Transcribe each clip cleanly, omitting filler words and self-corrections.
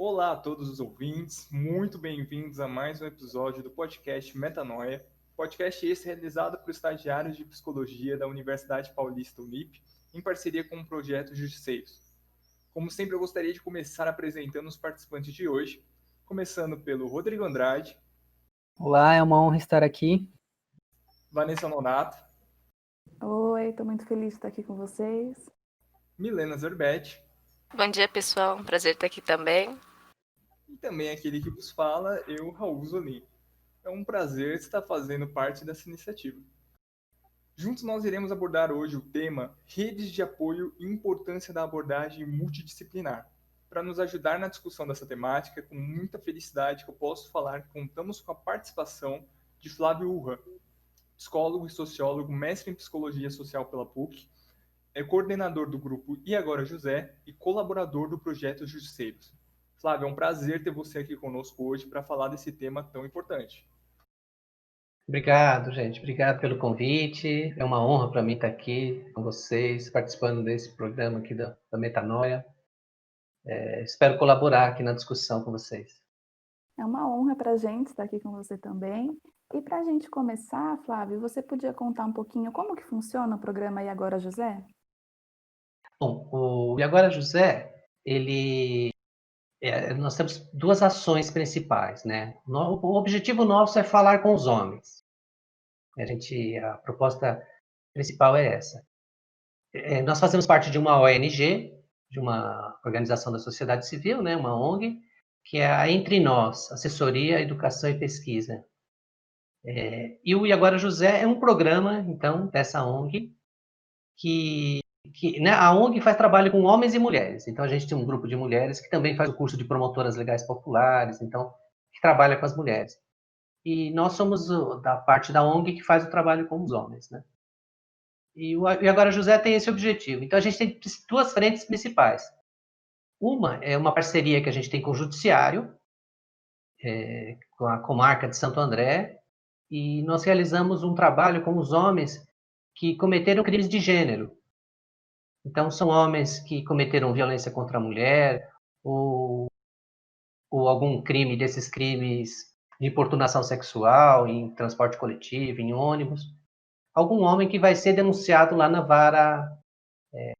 Olá a todos os ouvintes, muito bem-vindos a mais um episódio do podcast Metanoia. Podcast esse realizado por estagiários de psicologia da Universidade Paulista Unip, em parceria com o projeto Justiceiros. Como sempre, eu gostaria de começar apresentando os participantes de hoje, começando pelo Rodrigo Andrade. Olá, é uma honra estar aqui. Vanessa Nonato. Oi, estou muito feliz de estar aqui com vocês. Milena Zerbetti. Bom dia, pessoal. Um prazer estar aqui também. E também aquele que vos fala, eu, Raul Zolim. É um prazer estar fazendo parte dessa iniciativa. Juntos nós iremos abordar hoje o tema Redes de Apoio e Importância da Abordagem Multidisciplinar. Para nos ajudar na discussão dessa temática, com muita felicidade que eu posso falar, contamos com a participação de Flávio Urra, psicólogo e sociólogo, mestre em Psicologia Social pela PUC, é coordenador do grupo E Agora José e colaborador do projeto Justiceiros. Flávio, é um prazer ter você aqui conosco hoje para falar desse tema tão importante. Obrigado, gente. Obrigado pelo convite. É uma honra para mim estar aqui com vocês, participando desse programa aqui da Metanoia. Espero colaborar aqui na discussão com vocês. É uma honra para a gente estar aqui com você também. E para a gente começar, Flávio, você podia contar um pouquinho como que funciona o programa E Agora José? Bom, o E Agora José, nós temos duas ações principais, né? O objetivo nosso é falar com os homens. A proposta principal é essa. Nós fazemos parte de uma ONG, de uma organização da sociedade civil, né? Uma ONG, que é a Entre Nós, Assessoria, Educação e Pesquisa. E o E Agora José é um programa, então, dessa ONG, né, a ONG faz trabalho com homens e mulheres. Então, a gente tem um grupo de mulheres que também faz o curso de promotoras legais populares, então, que trabalha com as mulheres. E nós somos da parte da ONG que faz o trabalho com os homens, né? E agora José tem esse objetivo. Então, a gente tem duas frentes principais. Uma é uma parceria que a gente tem com o Judiciário, com a comarca de Santo André, e nós realizamos um trabalho com os homens que cometeram crimes de gênero. Então, são homens que cometeram violência contra a mulher, ou algum crime desses crimes de importunação sexual em transporte coletivo, em ônibus. Algum homem que vai ser denunciado lá na vara,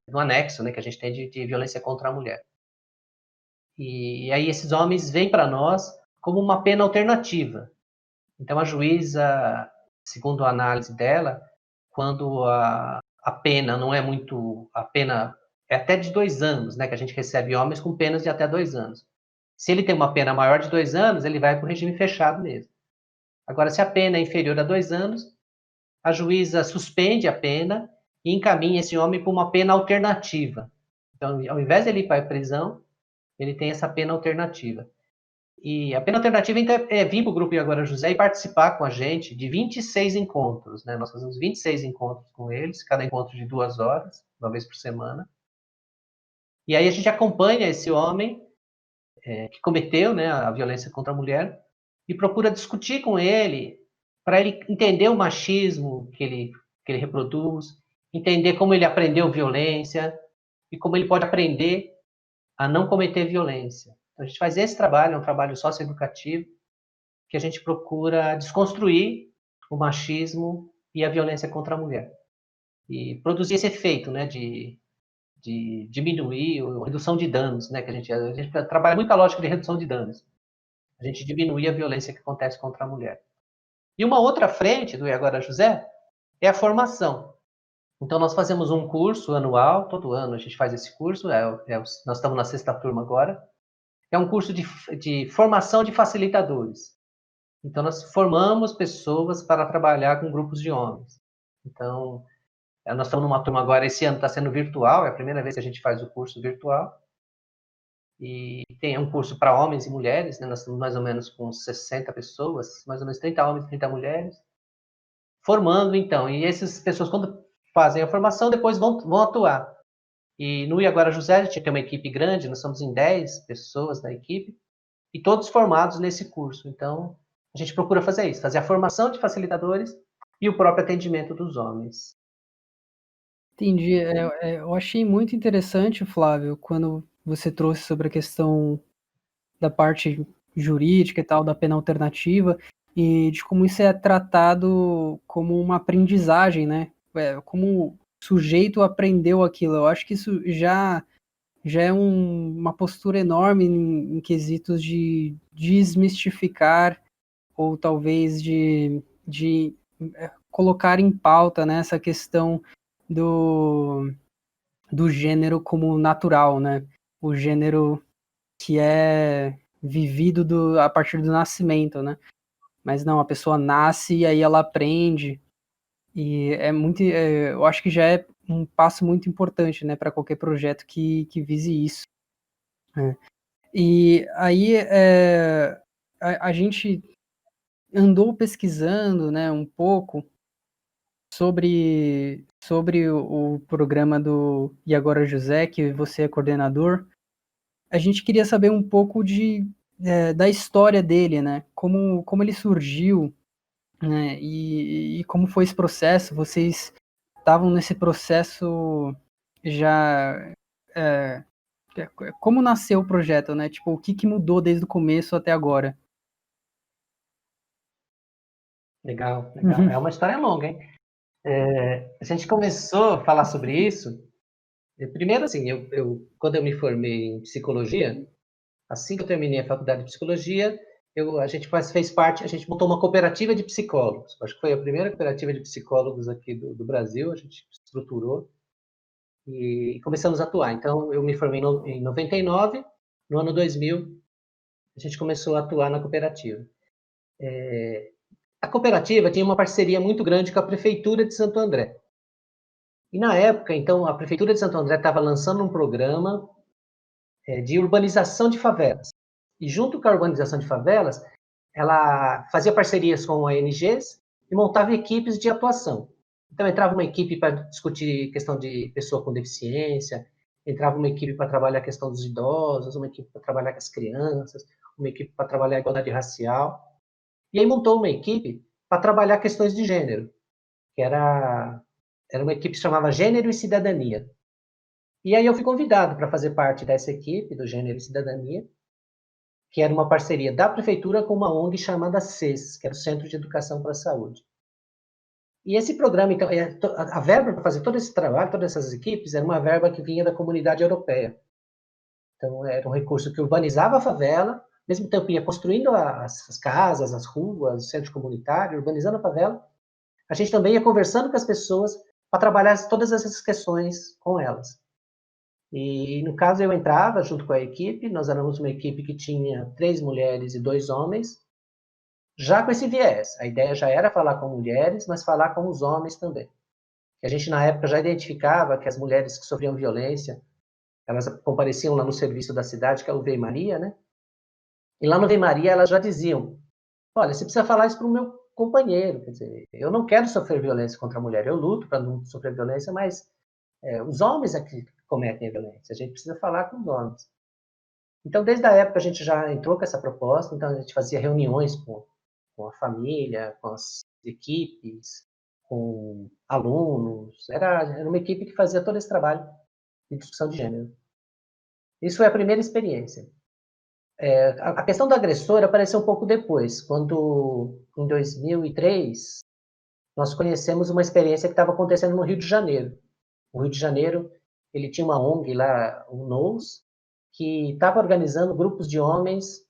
no anexo, né, que a gente tem de violência contra a mulher. E aí esses homens vêm para nós como uma pena alternativa. Então a juíza, segundo a análise dela, quando a pena não é muito... A pena é até de 2 anos, né, que a gente recebe homens com penas de até 2 anos. Se ele tem uma pena maior de 2 anos, ele vai para o regime fechado mesmo. Agora, se a pena é inferior a 2 anos, a juíza suspende a pena e encaminha esse homem para uma pena alternativa. Então, ao invés de ele ir para a prisão, ele tem essa pena alternativa. E a pena alternativa então, é vir para o Grupo E Agora José e participar com a gente de 26 encontros, né? Nós fazemos 26 encontros com eles, cada encontro de 2 horas, uma vez por semana. E aí a gente acompanha esse homem que cometeu, né, a violência contra a mulher e procura discutir com ele para ele entender o machismo que ele reproduz, entender como ele aprendeu violência e como ele pode aprender a não cometer violência. Então, a gente faz esse trabalho, é um trabalho socioeducativo, que a gente procura desconstruir o machismo e a violência contra a mulher. E produzir esse efeito, né, de diminuir a redução de danos, né, que a gente trabalha muito a lógica de redução de danos. A gente diminuir a violência que acontece contra a mulher. E uma outra frente do E Agora José é a formação. Então, nós fazemos um curso anual, todo ano a gente faz esse curso, nós estamos na 6ª turma agora, é um curso de formação de facilitadores. Então, nós formamos pessoas para trabalhar com grupos de homens. Então, nós estamos numa turma agora, esse ano está sendo virtual, é a primeira vez que a gente faz o curso virtual. E tem um curso para homens e mulheres, né? Nós estamos mais ou menos com 60 pessoas, mais ou menos 30 homens e 30 mulheres, formando então. E essas pessoas, quando fazem a formação, depois vão atuar. E no E Agora José, a gente tem uma equipe grande, nós somos em 10 pessoas na equipe, e todos formados nesse curso. Então, a gente procura fazer isso, fazer a formação de facilitadores e o próprio atendimento dos homens. Entendi. Eu achei muito interessante, Flávio, quando você trouxe sobre a questão da parte jurídica e tal, da pena alternativa, e de como isso é tratado como uma aprendizagem, né? Como o sujeito aprendeu aquilo. Eu acho que isso já é uma postura enorme em quesitos de desmistificar ou talvez de colocar em pauta, né, essa questão do gênero como natural, né? O gênero que é vivido a partir do nascimento, né? Mas não, a pessoa nasce e aí ela aprende. E eu acho que já é um passo muito importante, né, para qualquer projeto que vise isso. Né? E aí a gente andou pesquisando, né, um pouco sobre o programa do E Agora José, que você é coordenador. A gente queria saber um pouco da história dele, né? Como ele surgiu, né? E como foi esse processo. Vocês estavam nesse processo já... é, como nasceu o projeto, né? Tipo, o que mudou desde o começo até agora? Legal, legal. É uma história longa, hein? A gente começou a falar sobre isso. Primeiro, assim, quando eu me formei em psicologia, assim que eu terminei a faculdade de psicologia, a gente fez parte, a gente montou uma cooperativa de psicólogos. Acho que foi a primeira cooperativa de psicólogos aqui do Brasil. A gente estruturou e começamos a atuar. Então, eu me formei em 99, no ano 2000, a gente começou a atuar na cooperativa. A cooperativa tinha uma parceria muito grande com a Prefeitura de Santo André. E na época, então, a Prefeitura de Santo André estava lançando um programa de urbanização de favelas. E junto com a urbanização de favelas, ela fazia parcerias com ONGs e montava equipes de atuação. Então, entrava uma equipe para discutir questão de pessoa com deficiência, entrava uma equipe para trabalhar a questão dos idosos, uma equipe para trabalhar com as crianças, uma equipe para trabalhar a igualdade racial. E aí montou uma equipe para trabalhar questões de gênero, que era uma equipe que se chamava Gênero e Cidadania. E aí eu fui convidado para fazer parte dessa equipe do Gênero e Cidadania, que era uma parceria da prefeitura com uma ONG chamada CES, que era o Centro de Educação para a Saúde. E esse programa, então, a verba para fazer todo esse trabalho, todas essas equipes, era uma verba que vinha da Comunidade Europeia. Então, era um recurso que urbanizava a favela, ao mesmo tempo ia construindo as casas, as ruas, o centro comunitário, urbanizando a favela. A gente também ia conversando com as pessoas para trabalhar todas essas questões com elas. E, no caso, eu entrava junto com a equipe, nós éramos uma equipe que tinha 3 mulheres e 2 homens, já com esse viés. A ideia já era falar com mulheres, mas falar com os homens também. A gente, na época, já identificava que as mulheres que sofriam violência, elas compareciam lá no serviço da cidade, que é o Vei Maria, né? E lá no Vei Maria, elas já diziam, olha, você precisa falar isso para o meu companheiro, quer dizer, eu não quero sofrer violência contra a mulher, eu luto para não sofrer violência, mas os homens é que cometem a violência, a gente precisa falar com os homens. Então, desde a época, a gente já entrou com essa proposta, então a gente fazia reuniões com a família, com as equipes, com alunos, era uma equipe que fazia todo esse trabalho de discussão de gênero. Isso foi a primeira experiência. A questão do agressor apareceu um pouco depois, quando, em 2003, nós conhecemos uma experiência que estava acontecendo no Rio de Janeiro. O Rio de Janeiro, ele tinha uma ONG lá, o NOS, que estava organizando grupos de homens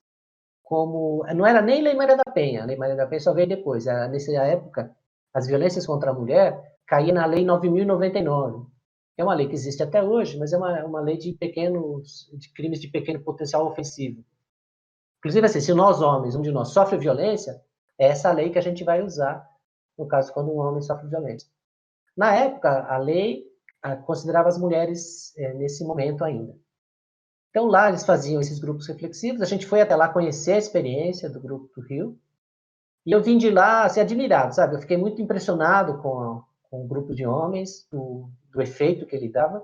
como... Não era nem Lei Maria da Penha, a Lei Maria da Penha só veio depois. Nessa época, as violências contra a mulher caíam na Lei 9.099. É uma lei que existe até hoje, mas é uma lei de crimes de pequeno potencial ofensivo. Inclusive, assim, se nós homens, um de nós sofre violência, é essa lei que a gente vai usar, no caso, quando um homem sofre violência. Na época, a lei considerava as mulheres nesse momento ainda. Então, lá eles faziam esses grupos reflexivos, a gente foi até lá conhecer a experiência do grupo do Rio, e eu vim de lá, assim, admirado, sabe? Eu fiquei muito impressionado com o grupo de homens, do efeito que ele dava.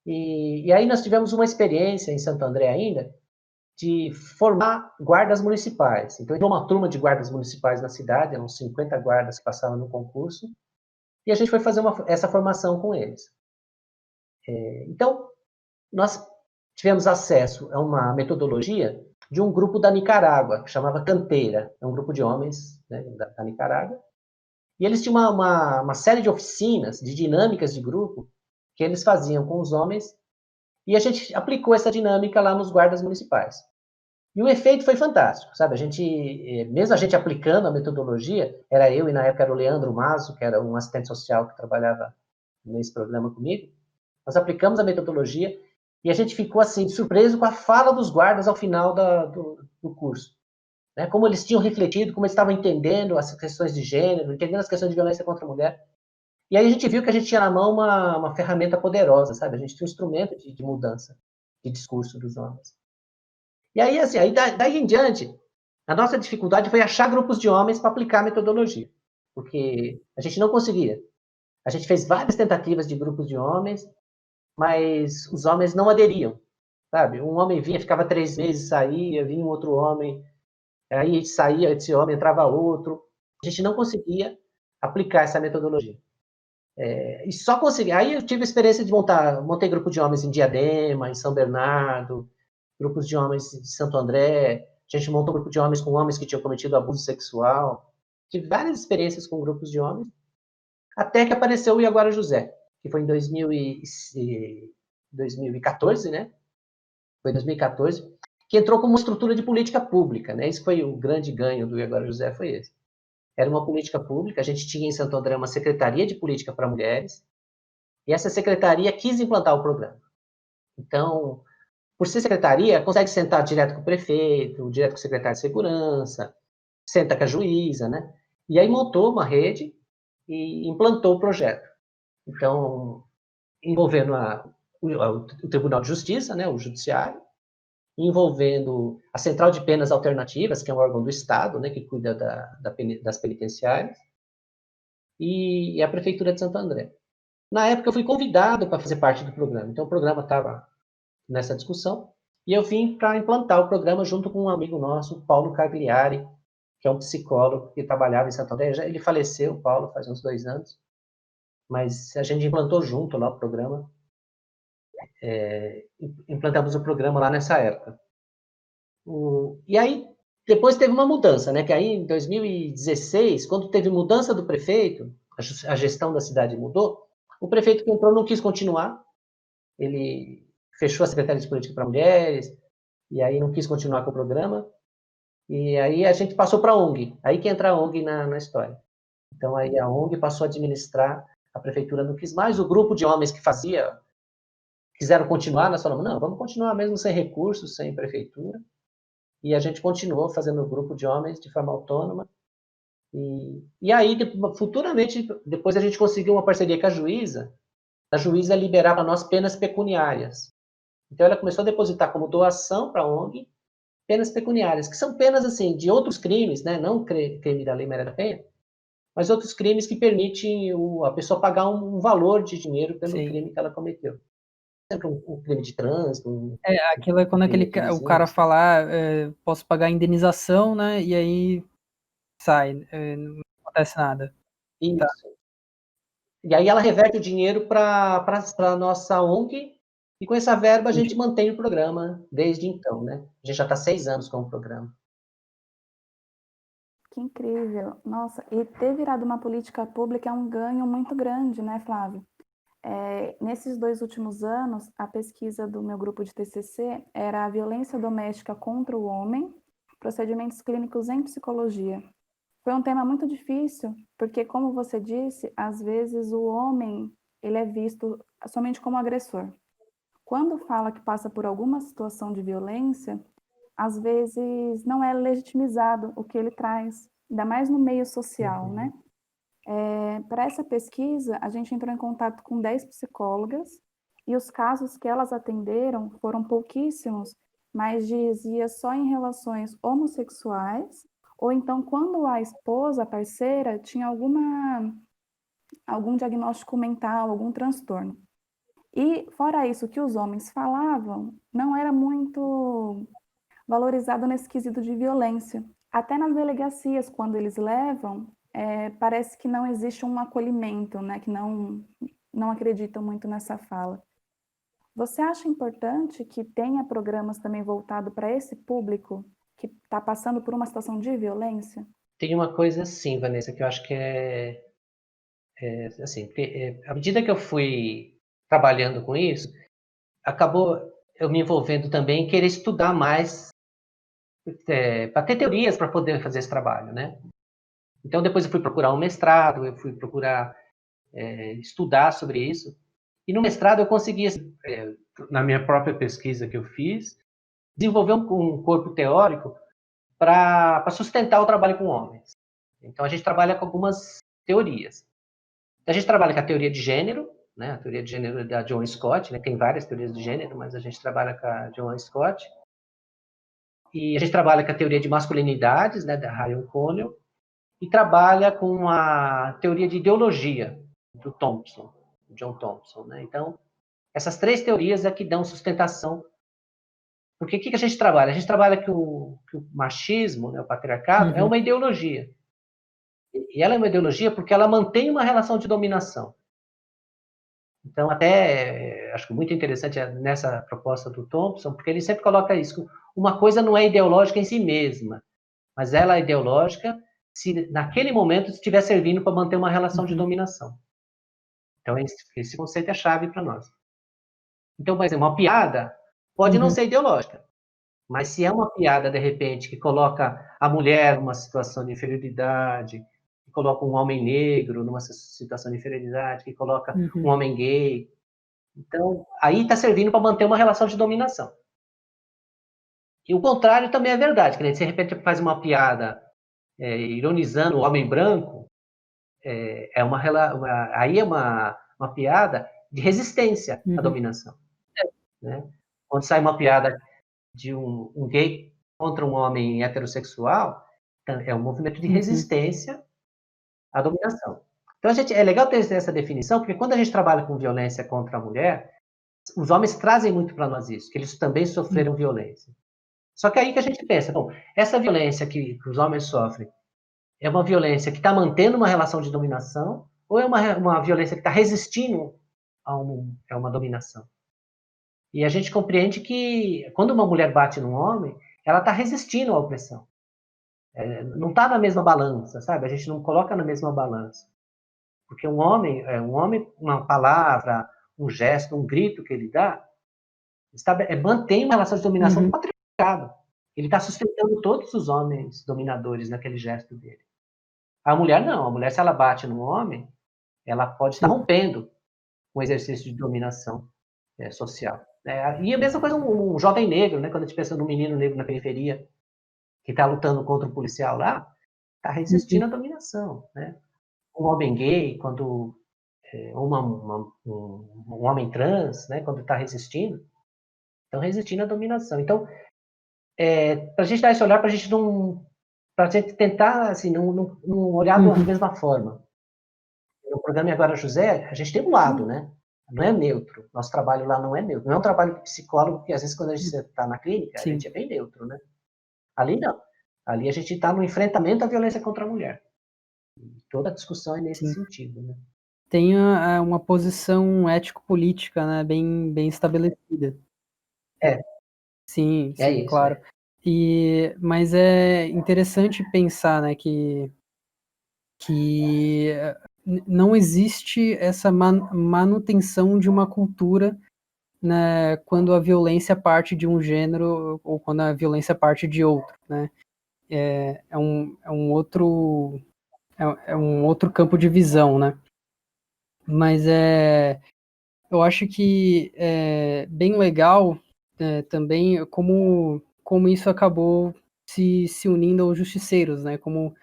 E aí nós tivemos uma experiência em Santo André ainda, de formar guardas municipais. Então, entrou uma turma de guardas municipais na cidade, eram 50 guardas que passavam no concurso, e a gente foi fazer essa formação com eles. Então, nós tivemos acesso a uma metodologia de um grupo da Nicarágua, que chamava Canteira, é um grupo de homens, né, da Nicarágua, e eles tinham uma série de oficinas, de dinâmicas de grupo, que eles faziam com os homens, e a gente aplicou essa dinâmica lá nos guardas municipais. E o efeito foi fantástico, sabe? Mesmo a gente aplicando a metodologia, era eu e na época era o Leandro Mazo, que era um assistente social que trabalhava nesse programa comigo. Nós aplicamos a metodologia e a gente ficou assim surpreso com a fala dos guardas ao final do curso, né? Como eles tinham refletido, como eles estavam entendendo as questões de gênero, entendendo as questões de violência contra a mulher. E aí a gente viu que a gente tinha na mão uma ferramenta poderosa, sabe? A gente tinha um instrumento de mudança de discurso dos homens. E aí, assim, daí em diante, a nossa dificuldade foi achar grupos de homens para aplicar a metodologia, porque a gente não conseguia. A gente fez várias tentativas de grupos de homens, mas os homens não aderiam, sabe? Um homem vinha, ficava 3 meses, saía, vinha um outro homem, aí saía esse homem, entrava outro. A gente não conseguia aplicar essa metodologia. E só consegui. Aí eu tive a experiência de montei grupo de homens em Diadema, em São Bernardo, grupos de homens de Santo André. A gente montou um grupo de homens com homens que tinham cometido abuso sexual. Tive várias experiências com grupos de homens, até que apareceu o Iaguara José, que foi em 2014, né? Foi em 2014, que entrou como uma estrutura de política pública, né? Esse foi o grande ganho do Iaguara José, foi esse. Era uma política pública, a gente tinha em Santo André uma secretaria de política para mulheres, e essa secretaria quis implantar o programa. Então, por ser secretaria, consegue sentar direto com o prefeito, direto com o secretário de segurança, senta com a juíza, né? E aí montou uma rede e implantou o projeto. Então, envolvendo o Tribunal de Justiça, né, o Judiciário, envolvendo a Central de Penas Alternativas, que é um órgão do Estado, né, que cuida das penitenciárias, e a Prefeitura de Santo André. Na época, eu fui convidado para fazer parte do programa, então o programa estava nessa discussão, e eu vim para implantar o programa junto com um amigo nosso, Paulo Cagliari, que é um psicólogo que trabalhava em Santo André. Ele faleceu, Paulo, faz uns 2 anos, mas a gente implantou junto lá o programa. Implantamos o programa lá nessa época. E aí, depois teve uma mudança, né? Que aí, em 2016, quando teve mudança do prefeito, a gestão da cidade mudou, o prefeito que entrou não quis continuar, ele fechou a Secretaria de Política para Mulheres, e aí não quis continuar com o programa, e aí a gente passou para a ONG, aí que entra a ONG na história. Então, aí a ONG passou a administrar, a prefeitura não quis mais, o grupo de homens que quiseram continuar, nós falamos, não, vamos continuar mesmo sem recursos, sem prefeitura, e a gente continuou fazendo o grupo de homens de forma autônoma, e aí, futuramente, depois a gente conseguiu uma parceria com a juíza liberar para nós penas pecuniárias. Então, ela começou a depositar como doação para a ONG penas pecuniárias, que são penas, assim, de outros crimes, né? Não crime da Lei Maria da Penha, mas outros crimes que permitem a pessoa pagar um valor de dinheiro pelo crime que ela cometeu. Sempre um crime de trânsito. Aquilo é quando o cara falar, posso pagar a indenização, né? E aí sai, não acontece nada. Isso. Tá. E aí ela reverte o dinheiro para a nossa ONG, e com essa verba a gente mantém o programa desde então, né? A gente já está 6 anos com o programa. Que incrível. Nossa, e ter virado uma política pública é um ganho muito grande, né, Flávio? Nesses 2 últimos anos, a pesquisa do meu grupo de TCC era a violência doméstica contra o homem, procedimentos clínicos em psicologia. Foi um tema muito difícil, porque, como você disse, às vezes o homem ele é visto somente como agressor. Quando fala que passa por alguma situação de violência, às vezes não é legitimizado o que ele traz, ainda mais no meio social, né? Para essa pesquisa, a gente entrou em contato com 10 psicólogas e os casos que elas atenderam foram pouquíssimos, mas dizia só em relações homossexuais, ou então quando a esposa, a parceira, tinha algum diagnóstico mental, algum transtorno. E, fora isso, que os homens falavam, não era muito valorizado nesse quesito de violência. Até nas delegacias, quando eles levam, parece que não existe um acolhimento, né? Que não acreditam muito nessa fala. Você acha importante que tenha programas também voltados para esse público que está passando por uma situação de violência? Tem uma coisa assim, Vanessa, que eu acho que assim, à medida que eu fui trabalhando com isso, acabou eu me envolvendo também em querer estudar mais, para ter teorias para poder fazer esse trabalho, né? Então, depois eu fui procurar um mestrado, eu fui procurar estudar sobre isso. E no mestrado eu consegui, na minha própria pesquisa que eu fiz, desenvolver um corpo teórico para sustentar o trabalho com homens. Então, a gente trabalha com algumas teorias. A gente trabalha com a teoria de gênero, né? A teoria de gênero da Joan Scott, né? Tem várias teorias de gênero, mas a gente trabalha com a Joan Scott. E a gente trabalha com a teoria de masculinidades, né? Da Ryan Connell. E trabalha com a teoria de ideologia do Thompson, John Thompson, né? Então, essas três teorias é que dão sustentação. Porque o que a gente trabalha? A gente trabalha que o machismo, né, o patriarcado, é uma ideologia. E ela é uma ideologia porque ela mantém uma relação de dominação. Então, até acho que muito interessante nessa proposta do Thompson, porque ele sempre coloca isso. Uma coisa não é ideológica em si mesma, mas ela é ideológica se naquele momento estiver servindo para manter uma relação de dominação. Então, esse conceito é chave para nós. Então, por exemplo, uma piada pode não ser ideológica, mas se é uma piada, de repente, que coloca a mulher numa situação de inferioridade, que coloca um homem negro numa situação de inferioridade, que coloca um homem gay, então, aí está servindo para manter uma relação de dominação. E o contrário também é verdade, que se de repente faz uma piada ironizando o homem branco, aí é uma piada de resistência à dominação. Né? Quando sai uma piada de um gay contra um homem heterossexual, é um movimento de resistência à dominação. Então, é legal ter essa definição, porque quando a gente trabalha com violência contra a mulher, os homens trazem muito para nós isso, que eles também sofreram violência. Só que aí que a gente pensa, bom, essa violência que os homens sofrem é uma violência que está mantendo uma relação de dominação ou é uma violência que está resistindo a uma dominação? E a gente compreende que quando uma mulher bate num homem, ela está resistindo à opressão. Não está na mesma balança, sabe? A gente não coloca na mesma balança. Porque um homem, uma palavra, um gesto, um grito que ele dá, mantém uma relação de dominação com o patriarcado. Ele está sustentando todos os homens dominadores naquele gesto dele. A mulher não. A mulher, se ela bate num homem, ela pode estar rompendo um exercício de dominação social. E a mesma coisa um jovem negro, né? Quando a gente pensa num menino negro na periferia que está lutando contra um policial lá, está resistindo à dominação. Né? Um homem gay, quando um homem trans, né? Quando está resistindo, estão resistindo à dominação. Então, para a gente dar esse olhar, para a gente tentar assim, não olhar da mesma forma. No programa Agora José, a gente tem um lado, né? Não é neutro. Nosso trabalho lá não é neutro. Não é um trabalho de psicólogo, porque às vezes quando a gente está na clínica, a gente é bem neutro, né? Ali não. Ali a gente está no enfrentamento à violência contra a mulher. Toda a discussão é nesse sentido, né? Tem uma posição ético-política, né, bem estabelecida. Sim, isso, claro. Mas é interessante pensar, né, que não existe essa manutenção de uma cultura, né, quando a violência parte de um gênero ou quando a violência parte de outro, né? É um outro campo de visão, né? Mas eu acho que é bem legal também como isso acabou se unindo aos justiceiros, né? Como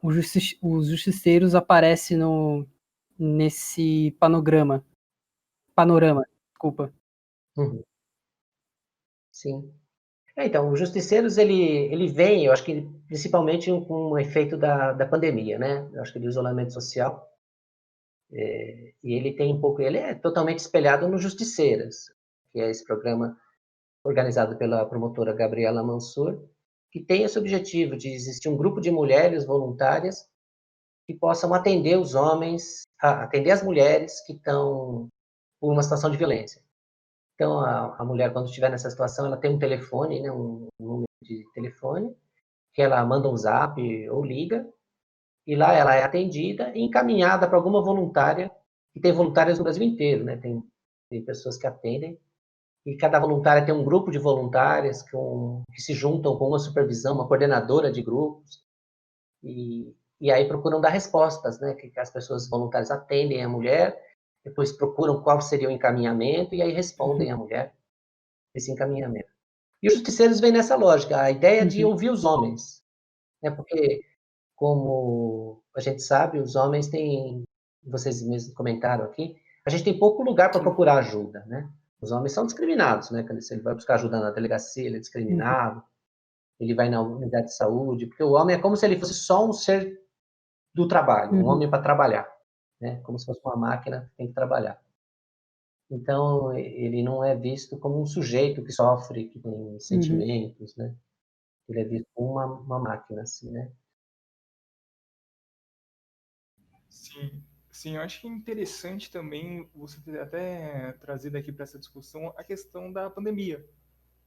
os justiceiros aparecem nesse panorama, desculpa. Sim. Então, os justiceiros, ele vem, eu acho que principalmente com o efeito da pandemia, né? Eu acho que do isolamento social. E ele é totalmente espelhado no Justiceiras, que é esse programa organizado pela promotora Gabriela Mansur, que tem esse objetivo de existir um grupo de mulheres voluntárias que possam atender os homens, atender as mulheres que estão por uma situação de violência. Então, a mulher, quando estiver nessa situação, ela tem um telefone, né, um número de telefone, que ela manda um zap ou liga, e lá ela é atendida e encaminhada para alguma voluntária, e tem voluntárias no Brasil inteiro, né? Tem pessoas que atendem, e cada voluntária tem um grupo de voluntárias que se juntam com uma supervisão, uma coordenadora de grupos, e aí procuram dar respostas, né? Que as pessoas voluntárias atendem a mulher, depois procuram qual seria o encaminhamento, e aí respondem a mulher esse encaminhamento. E os justiceiros vêm nessa lógica, a ideia de ouvir os homens, né? Porque, como a gente sabe, os homens têm, vocês mesmos comentaram aqui, a gente tem pouco lugar para procurar ajuda, né? Os homens são discriminados, né? Quando ele vai buscar ajuda na delegacia, ele é discriminado, ele vai na unidade de saúde, porque o homem é como se ele fosse só um ser do trabalho, um homem para trabalhar, né? Como se fosse uma máquina que tem que trabalhar. Então, ele não é visto como um sujeito que sofre, que tem sentimentos, né? Ele é visto como uma máquina, assim, né? Sim, sim, eu acho que é interessante também você ter até trazido aqui para essa discussão a questão da pandemia.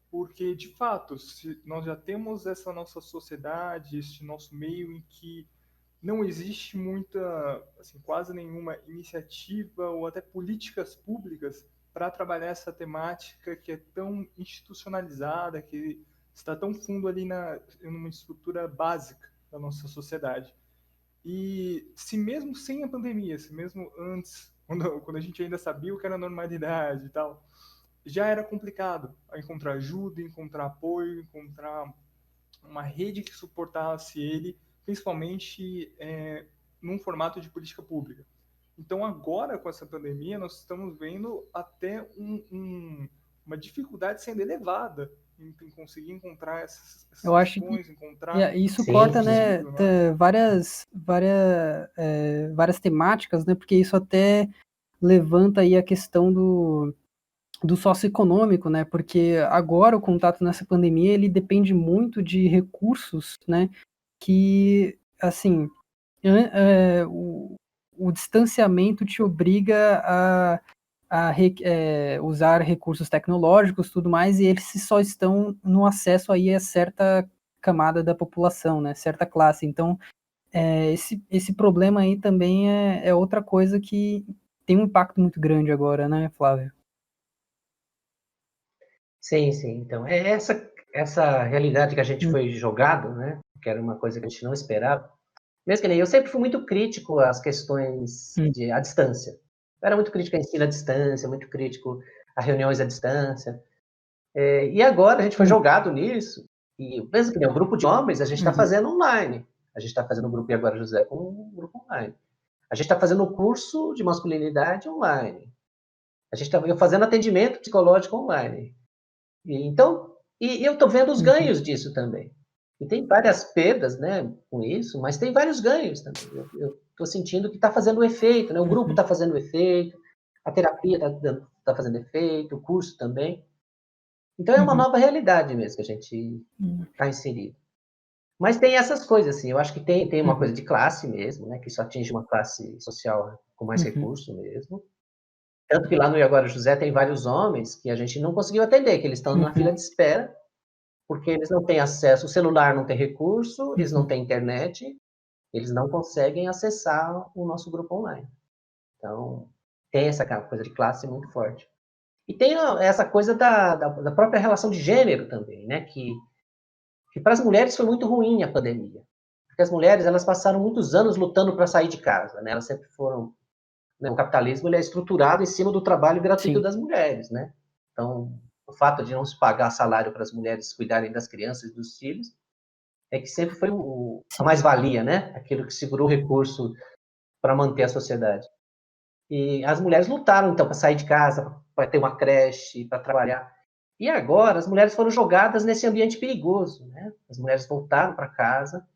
Porque, de fato, se nós já temos essa nossa sociedade, este nosso meio em que não existe muita, assim, quase nenhuma iniciativa ou até políticas públicas para trabalhar essa temática que é tão institucionalizada, que está tão fundo ali numa estrutura básica da nossa sociedade. E se mesmo sem a pandemia, se mesmo antes, quando a gente ainda sabia o que era normalidade e tal, já era complicado encontrar ajuda, encontrar apoio, encontrar uma rede que suportasse ele, principalmente num formato de política pública. Então, agora, com essa pandemia, nós estamos vendo até uma dificuldade sendo elevada em conseguir encontrar essas Eu acho que questões, encontrar isso Sim, corta, um sim. né, auxílio, né? várias temáticas, né, porque isso até levanta aí a questão do socioeconômico, né, porque agora o contato nessa pandemia, ele depende muito de recursos, né, que, assim, o distanciamento te obriga a usar recursos tecnológicos, tudo mais, e eles só estão no acesso aí a certa camada da população, né, certa classe. Então, esse problema aí também é outra coisa que tem um impacto muito grande agora, né, Flávio? Sim, sim. Então, é essa realidade que a gente foi jogado, né? Que era uma coisa que a gente não esperava. Mesmo que nem eu sempre fui muito crítico às questões à distância. Eu era muito crítico a ensino à distância, muito crítico a reuniões à distância. E agora a gente foi jogado nisso. E mesmo que nem o grupo de homens, a gente está fazendo online. A gente está fazendo o grupo E Agora José com um grupo online. A gente está fazendo o curso de masculinidade online. A gente está fazendo atendimento psicológico online. E eu estou vendo os ganhos disso também. E tem várias perdas, né, com isso, mas tem vários ganhos também. Eu estou sentindo que está fazendo efeito, né? O grupo está fazendo efeito, a terapia está fazendo efeito, o curso também. Então é uma nova realidade mesmo que a gente está inserido. Mas tem essas coisas, assim, eu acho que tem uma coisa de classe mesmo, né, que isso atinge uma classe social com mais recurso mesmo. Tanto que lá no E Agora José tem vários homens que a gente não conseguiu atender, que eles estão na fila de espera, porque eles não têm acesso, o celular não tem recurso, eles não têm internet, eles não conseguem acessar o nosso grupo online. Então, tem essa coisa de classe muito forte. E tem essa coisa da própria relação de gênero também, né? Que para as mulheres foi muito ruim a pandemia. Porque as mulheres, elas passaram muitos anos lutando para sair de casa, né? Elas sempre foram... Né? O capitalismo ele é estruturado em cima do trabalho gratuito das mulheres, né? Então, o fato de não se pagar salário para as mulheres cuidarem das crianças e dos filhos é que sempre foi a mais-valia, né? Aquilo que segurou o recurso para manter a sociedade. E as mulheres lutaram, então, para sair de casa, para ter uma creche, para trabalhar. E agora as mulheres foram jogadas nesse ambiente perigoso, né? As mulheres voltaram para casa,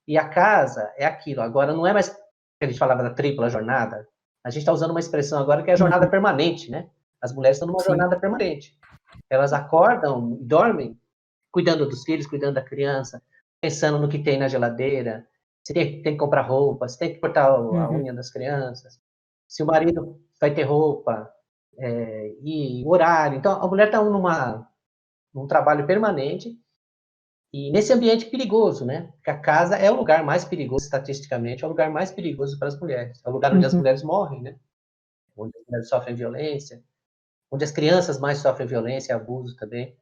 e a casa é aquilo. Agora não é mais que a gente falava da tripla jornada, a gente está usando uma expressão agora que é a jornada permanente, né? As mulheres estão numa jornada permanente. Elas acordam e dormem cuidando dos filhos, cuidando da criança, pensando no que tem na geladeira, se tem que comprar roupa, se tem que cortar a unha das crianças, se o marido vai ter roupa, e horário. Então, a mulher está num trabalho permanente e nesse ambiente perigoso, né? Porque a casa é o lugar mais perigoso, estatisticamente, é o lugar mais perigoso para as mulheres. É o lugar onde as mulheres morrem, né? Onde as mulheres sofrem violência, onde as crianças mais sofrem violência e abuso também.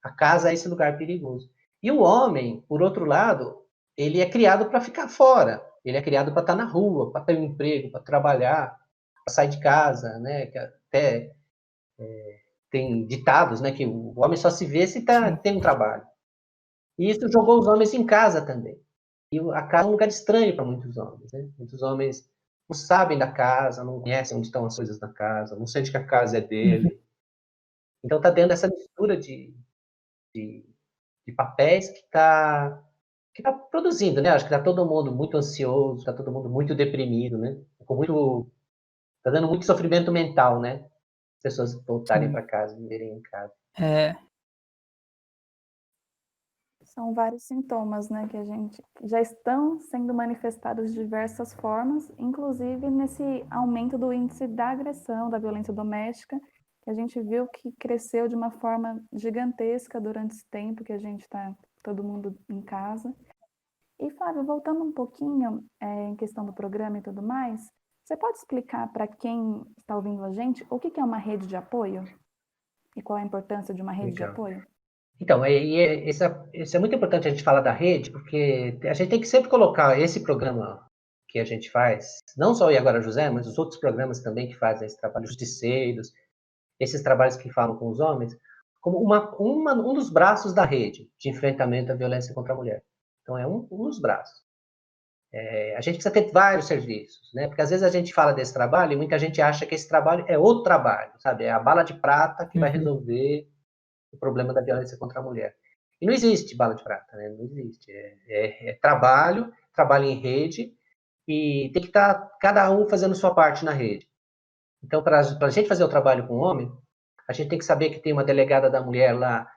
A casa é esse lugar perigoso. E o homem, por outro lado, ele é criado para ficar fora. Ele é criado para estar na rua, para ter um emprego, para trabalhar, para sair de casa, né? Que até tem ditados, né? Que o homem só se vê se tem um trabalho. E isso jogou os homens em casa também. E a casa é um lugar estranho para muitos homens, né? Muitos homens não sabem da casa, não conhecem onde estão as coisas da casa, não sentem que a casa é dele. Então está dentro dessa mistura de papéis que está produzindo, né? Acho que está todo mundo muito ansioso, está todo mundo muito deprimido, né? Está dando muito sofrimento mental, né? As pessoas voltarem para casa, viverem em casa. São vários sintomas, né, que a gente já estão sendo manifestados de diversas formas, inclusive nesse aumento do índice da agressão, da violência doméstica, que a gente viu que cresceu de uma forma gigantesca durante esse tempo que a gente está todo mundo em casa. E, Flávio, voltando um pouquinho em questão do programa e tudo mais, você pode explicar para quem está ouvindo a gente o que é uma rede de apoio? E qual é a importância de uma rede de apoio? Então, isso é muito importante a gente falar da rede, porque a gente tem que sempre colocar esse programa que a gente faz, não só o E Agora José, mas os outros programas também que fazem esse trabalho, justiceiros, esses trabalhos que falam com os homens, como um dos braços da rede de enfrentamento à violência contra a mulher. Então, é um dos braços. A gente precisa ter vários serviços, né? Porque às vezes a gente fala desse trabalho e muita gente acha que esse trabalho é outro trabalho, sabe? É a bala de prata que vai resolver o problema da violência contra a mulher. E não existe bala de prata, né? Não existe. É trabalho em rede, e tem que estar cada um fazendo sua parte na rede. Então, para a gente fazer o trabalho com o homem, a gente tem que saber que tem uma delegada da mulher lá,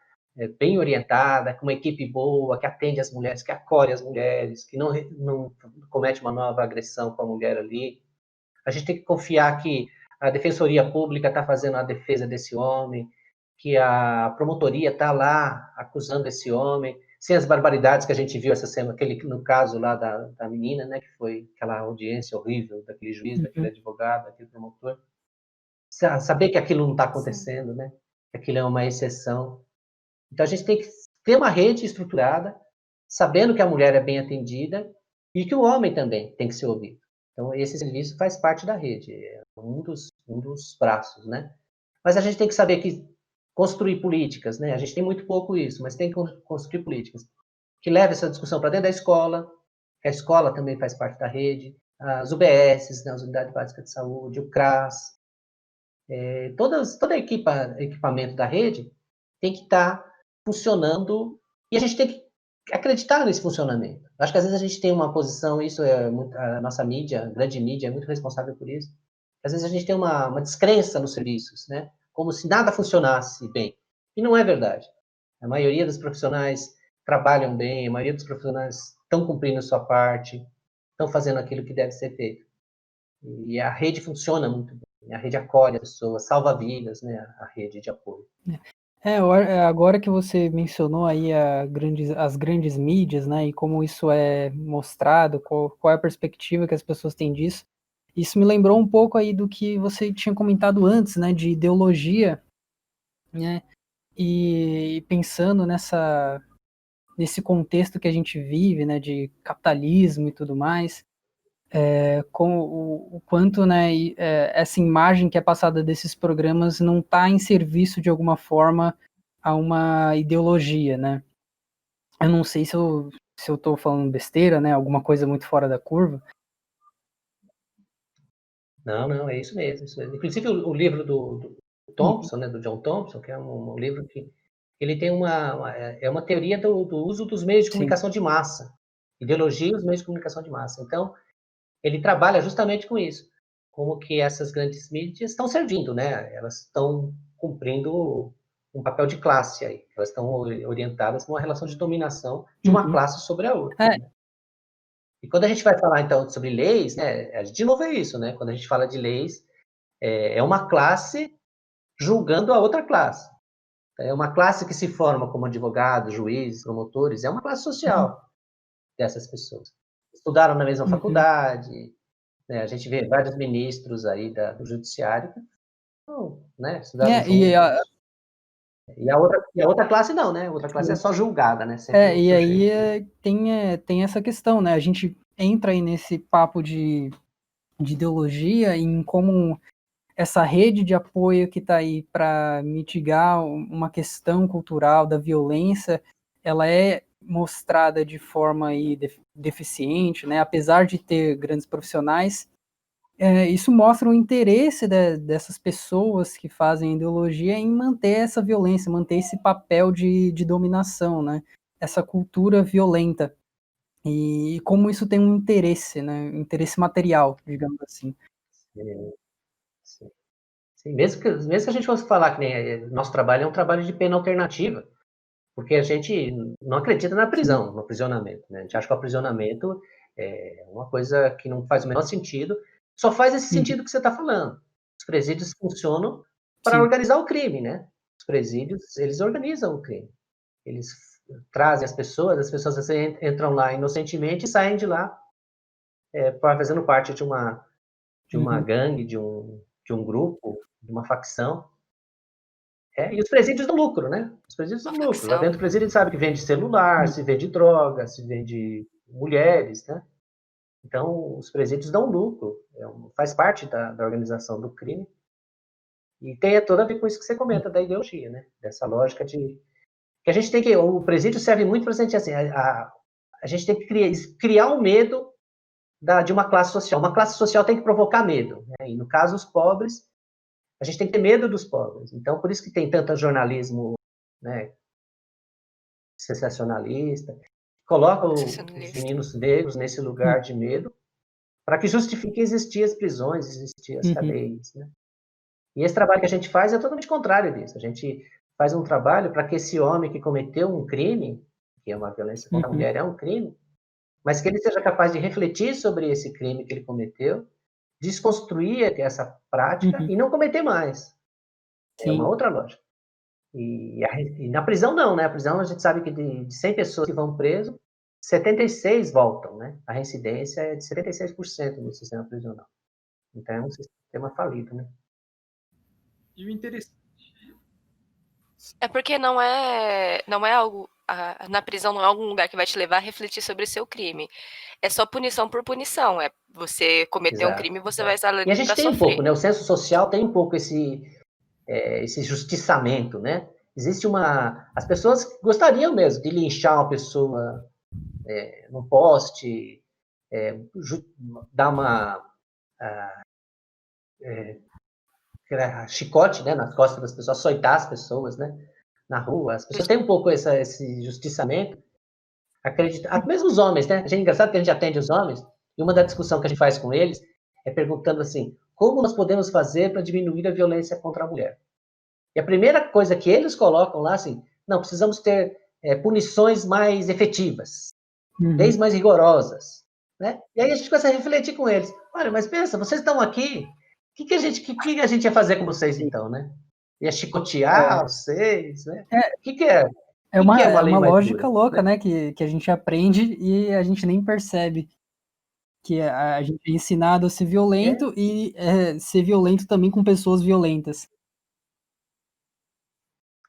bem orientada, com uma equipe boa, que atende as mulheres, que acolhe as mulheres, que não comete uma nova agressão com a mulher ali. A gente tem que confiar que a Defensoria Pública está fazendo a defesa desse homem, que a promotoria está lá acusando esse homem, sem as barbaridades que a gente viu essa semana, no caso lá da menina, né, que foi aquela audiência horrível daquele juiz, daquele advogado, daquele promotor. Saber que aquilo não está acontecendo, né? Que aquilo é uma exceção. Então a gente tem que ter uma rede estruturada, sabendo que a mulher é bem atendida e que o homem também tem que ser ouvido. Então esse serviço faz parte da rede, é um dos braços, né? Mas a gente tem que saber que construir políticas, né? A gente tem muito pouco isso, mas tem que construir políticas que levem essa discussão para dentro da escola, que a escola também faz parte da rede, as UBSs, né, as Unidades Básicas de Saúde, o CRAS, todo equipamento da rede tem que estar funcionando e a gente tem que acreditar nesse funcionamento. Acho que às vezes a gente tem uma posição, a nossa mídia, a grande mídia, é muito responsável por isso. Às vezes a gente tem uma descrença nos serviços, né? Como se nada funcionasse bem. E não é verdade. A maioria dos profissionais trabalham bem, a maioria dos profissionais estão cumprindo a sua parte, estão fazendo aquilo que deve ser feito. E a rede funciona muito bem. A rede acolhe as pessoas, salva vidas, né? A rede de apoio. Agora que você mencionou aí as grandes mídias, né, e como isso é mostrado, qual é a perspectiva que as pessoas têm disso, isso me lembrou um pouco aí do que você tinha comentado antes, né, de ideologia, né, e pensando nesse contexto que a gente vive, né, de capitalismo e tudo mais, com o quanto, né, essa imagem que é passada desses programas não está em serviço de alguma forma a uma ideologia, né? Eu não sei se eu estou falando besteira, né? Alguma coisa muito fora da curva. Não, é isso mesmo. Isso mesmo. Inclusive o livro do Thompson, né, do John Thompson, que é um livro que ele tem uma teoria do uso dos meios de comunicação de massa, ideologia e os meios de comunicação de massa. Então, ele trabalha justamente com isso, como que essas grandes mídias estão servindo, né? Elas estão cumprindo um papel de classe aí, elas estão orientadas com uma relação de dominação de uma classe sobre a outra. Né? E quando a gente vai falar, então, sobre leis, né, de novo é isso, né? Quando a gente fala de leis, É uma classe julgando a outra classe. É uma classe que se forma como advogados, juízes, promotores, é uma classe social dessas pessoas. Estudaram na mesma faculdade, né? A gente vê vários ministros aí do judiciário que né, estudaram juntos. E a outra classe não, né? A outra classe é só julgada, né? E aí tem essa questão, né? A gente entra aí nesse papo de ideologia em como essa rede de apoio que está aí para mitigar uma questão cultural da violência, ela é mostrada de forma aí deficiente, né? Apesar de ter grandes profissionais, isso mostra o interesse dessas pessoas que fazem ideologia em manter essa violência, manter esse papel de dominação, né? Essa cultura violenta. E como isso tem um interesse, né? Interesse material, digamos assim. Sim. Sim. Mesmo que a gente fosse falar que nosso trabalho é um trabalho de pena alternativa, porque a gente não acredita na prisão, no aprisionamento, né? A gente acha que o aprisionamento é uma coisa que não faz o menor sentido, só faz esse sentido que você está falando. Os presídios funcionam para organizar o crime, né? Os presídios, eles organizam o crime. Eles trazem as pessoas entram lá inocentemente e saem de lá fazendo parte de uma gangue, de um grupo, de uma facção. E os presídios dão lucro, né? Os presídios dão lucro. Lá dentro do presídio a gente sabe que vende celular, se vende droga, se vende mulheres, né? Então, os presídios dão lucro. Faz parte da organização do crime. E tem toda a ver com isso que você comenta, da ideologia, né? Dessa lógica de... que a gente tem que... O presídio serve muito para a gente, assim, a gente tem que criar um medo de uma classe social. Uma classe social tem que provocar medo, né? E no caso, os pobres, a gente tem que ter medo dos pobres. Então, por isso que tem tanto jornalismo, né, sensacionalista, coloca os meninos negros nesse lugar de medo, para que justifique existir as prisões, existir as cadeias, né? E esse trabalho que a gente faz é totalmente contrário disso. A gente faz um trabalho para que esse homem que cometeu um crime, que é uma violência contra a mulher, é um crime, mas que ele seja capaz de refletir sobre esse crime que ele cometeu, desconstruir essa prática e não cometer mais. É uma outra lógica. E na prisão não, né? A prisão a gente sabe que de 100 pessoas que vão preso, 76 voltam, né? A reincidência é de 76% no sistema prisional. Então é um sistema falido, né? E o interessante... É porque não é algo... na prisão não é algum lugar que vai te levar a refletir sobre o seu crime. É só punição por punição. É você cometer um crime, você vai estar ali para sofrer. E a gente tem um pouco, né? O senso social tem um pouco esse justiçamento, né? Existe as pessoas gostariam mesmo de linchar uma pessoa no poste, dar uma chicote, né, nas costas das pessoas, açoitar as pessoas, né, na rua. As pessoas têm um pouco esse justiçamento. Mesmo os homens, né? É engraçado que a gente atende os homens, e uma da discussão que a gente faz com eles é perguntando assim, como nós podemos fazer para diminuir a violência contra a mulher? E a primeira coisa que eles colocam lá, assim, não, precisamos ter punições mais efetivas, leis mais rigorosas, né? E aí a gente começa a refletir com eles. Olha, mas pensa, vocês estão aqui, o que a gente ia fazer com vocês, então, né? Ia chicotear vocês, né? O que é? É uma lógica dura, louca, né? Que a gente aprende e a gente nem percebe. Que a gente é ensinado a ser violento e ser violento também com pessoas violentas.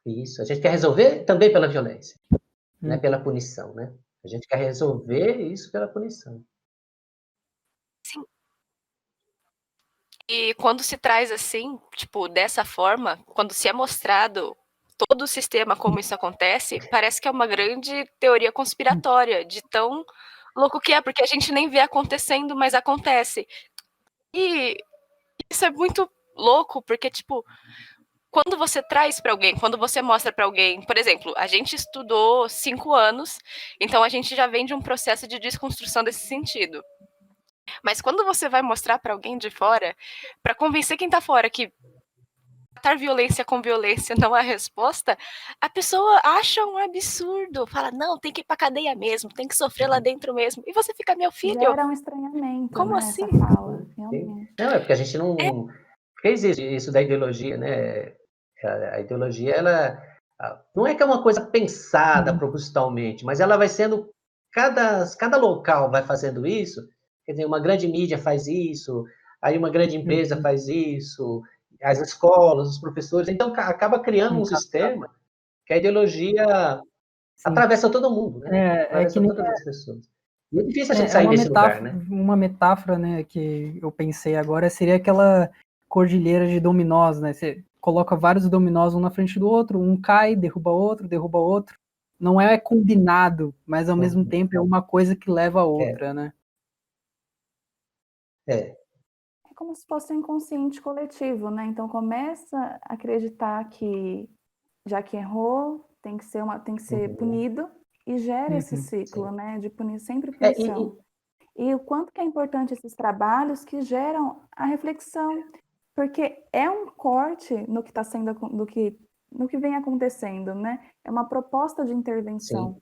Isso, a gente quer resolver também pela violência, não é pela punição, né? A gente quer resolver isso pela punição. Sim. E quando se traz assim, tipo, dessa forma, quando se é mostrado todo o sistema como isso acontece, parece que é uma grande teoria conspiratória, de tão louco que é, porque a gente nem vê acontecendo, mas acontece. E isso é muito louco, porque, tipo, quando você traz para alguém, quando você mostra para alguém, por exemplo, a gente estudou 5 anos, então a gente já vem de um processo de desconstrução desse sentido. Mas quando você vai mostrar para alguém de fora, para convencer quem tá fora que tratar violência com violência não é a resposta, a pessoa acha um absurdo, fala, não, tem que ir pra cadeia mesmo, tem que sofrer lá dentro mesmo. E você fica, meu filho... Gera um estranhamento, como né, assim? essa fala, realmente. Não, é porque a gente não... Porque existe isso da ideologia, né? A ideologia, ela não é que é uma coisa pensada propositalmente, mas ela vai sendo, cada local vai fazendo isso, quer dizer, uma grande mídia faz isso, aí uma grande empresa faz isso, as escolas, os professores, então acaba criando um sistema que a ideologia Sim. atravessa todo mundo, né? É Atravessa que nem todas as pessoas. E é difícil a gente é sair desse lugar, né? uma metáfora, né, que eu pensei agora seria aquela cordilheira de dominós, né? Você coloca vários dominós um na frente do outro, um cai, derruba outro, derruba outro. Não é combinado, mas ao mesmo tempo é uma coisa que leva a outra, né? É. É como se fosse um inconsciente coletivo, né? Então começa a acreditar que já que errou, tem que ser punido e gera esse ciclo, né? De punir, sempre punição. E o quanto que é importante esses trabalhos que geram a reflexão, porque é um corte no que está sendo, no que vem acontecendo, né? É uma proposta de intervenção. Sim.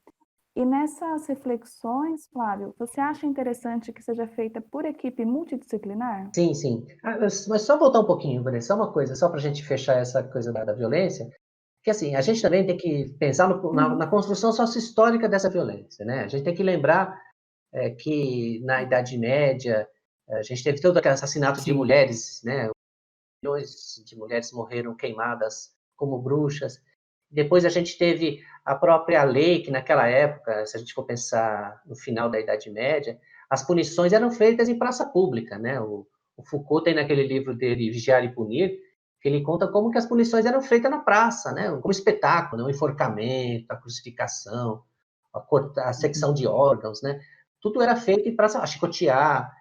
E nessas reflexões, Flávio, você acha interessante que seja feita por equipe multidisciplinar? Sim, sim. Mas só voltar um pouquinho, Vanessa, só uma coisa, só para a gente fechar essa coisa da violência, que assim, a gente também tem que pensar na construção sócio-histórica dessa violência, né? A gente tem que lembrar que na Idade Média a gente teve todo aquele assassinato de mulheres, né? Milhões de mulheres morreram queimadas como bruxas. Depois a gente teve a própria lei, que naquela época, se a gente for pensar no final da Idade Média, as punições eram feitas em praça pública, né? O Foucault tem naquele livro dele, Vigiar e Punir, que ele conta como que as punições eram feitas na praça, né? Como espetáculo, né? O enforcamento, a crucificação, a secção de órgãos, né? Tudo era feito em praça, a chicotear.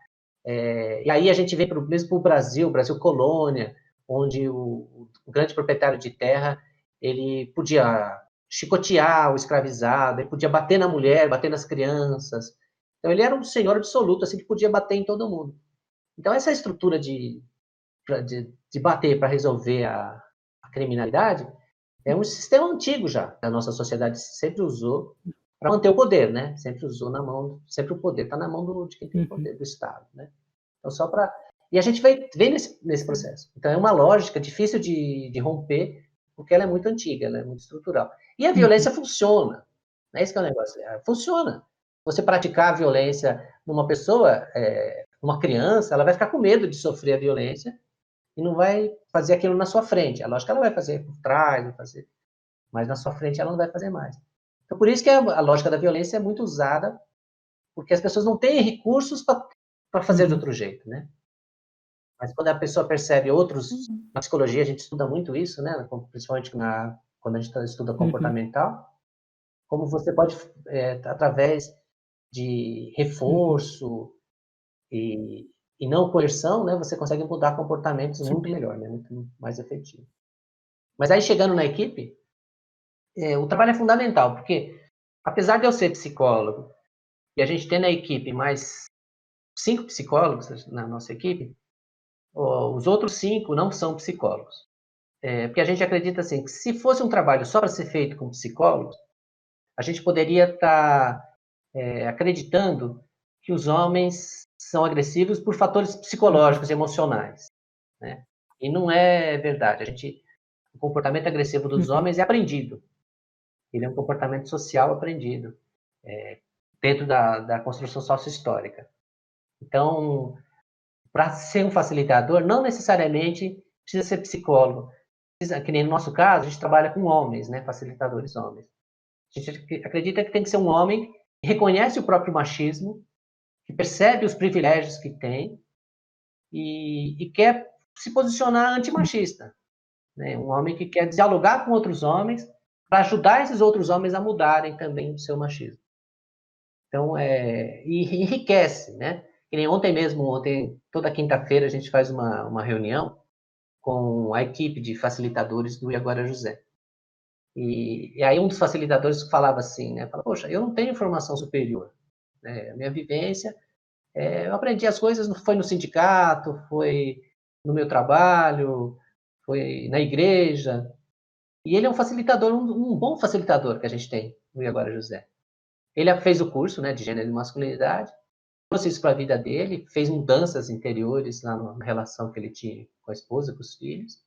E aí a gente vem mesmo para o Brasil colônia, onde o grande proprietário de terra ele podia chicotear o escravizado, ele podia bater na mulher, bater nas crianças. Então ele era um senhor absoluto, assim, que podia bater em todo mundo. Então essa estrutura de bater para resolver a criminalidade é um sistema antigo já, a nossa sociedade sempre usou para manter o poder, né? Sempre usou na mão, sempre o poder está na mão de quem tem poder, do Estado, né? Então só para e a gente vem nesse processo. Então é uma lógica difícil de romper, porque ela é muito antiga, ela é muito estrutural. E a violência funciona. Não é esse que é o negócio. Funciona. Você praticar a violência numa pessoa, uma criança, ela vai ficar com medo de sofrer a violência e não vai fazer aquilo na sua frente. É lógico que ela vai fazer por trás, vai fazer, mas na sua frente ela não vai fazer mais. Então por isso que a lógica da violência é muito usada, porque as pessoas não têm recursos para fazer de outro jeito, né? Mas quando a pessoa percebe outros, na psicologia a gente estuda muito isso, né? Principalmente quando a gente estuda comportamental, como você pode, através de reforço e não coerção, né? Você consegue mudar comportamentos muito melhor, né? Muito mais efetivo. Mas aí chegando na equipe, o trabalho é fundamental, porque apesar de eu ser psicólogo e a gente ter na equipe mais 5 psicólogos na nossa equipe, os outros 5 não são psicólogos. Porque a gente acredita assim, que se fosse um trabalho só para ser feito com psicólogos, a gente poderia estar acreditando que os homens são agressivos por fatores psicológicos, emocionais, né? E não é verdade. O comportamento agressivo dos homens é aprendido. Ele é um comportamento social aprendido, dentro da construção sócio-histórica. Então, para ser um facilitador, não necessariamente precisa ser psicólogo. Que nem no nosso caso, a gente trabalha com homens, né? Facilitadores homens. A gente acredita que tem que ser um homem que reconhece o próprio machismo, que percebe os privilégios que tem e quer se posicionar antimachista. Né? Um homem que quer dialogar com outros homens para ajudar esses outros homens a mudarem também o seu machismo. Então, e enriquece, né? Que nem ontem, toda quinta-feira, a gente faz uma reunião com a equipe de facilitadores do Agora José. E aí um dos facilitadores falava assim, né? Fala, poxa, eu não tenho formação superior. Né? A minha vivência, eu aprendi as coisas, foi no sindicato, foi no meu trabalho, foi na igreja. E ele é um facilitador, um bom facilitador que a gente tem no Agora José. Ele fez o curso, né, de gênero e masculinidade, trouxe isso para a vida dele, fez mudanças interiores na relação que ele tinha com a esposa, com os filhos,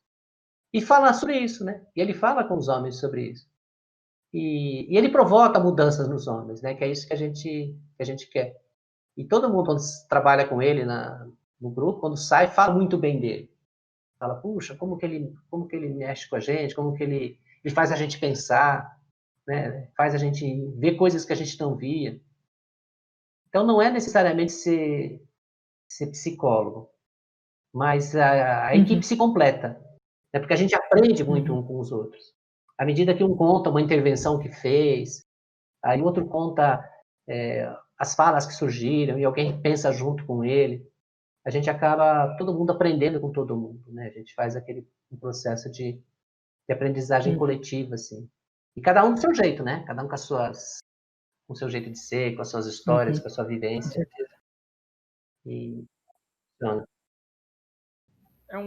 e fala sobre isso, né? E ele fala com os homens sobre isso. E ele provoca mudanças nos homens, né? Que é isso que a gente quer. E todo mundo, quando trabalha com ele no grupo, quando sai, fala muito bem dele. Fala, puxa, como que ele mexe com a gente, como que ele faz a gente pensar, né? Faz a gente ver coisas que a gente não via. Então, não é necessariamente ser psicólogo, mas a equipe se completa. Né? Porque a gente aprende muito um com os outros. À medida que um conta uma intervenção que fez, aí o outro conta as falas que surgiram e alguém pensa junto com ele, a gente acaba todo mundo aprendendo com todo mundo, né? A gente faz um processo de aprendizagem coletiva, assim. E cada um do seu jeito, né? Cada um com o seu jeito de ser, com as suas histórias, com a sua Com vivência. certeza. E funciona. É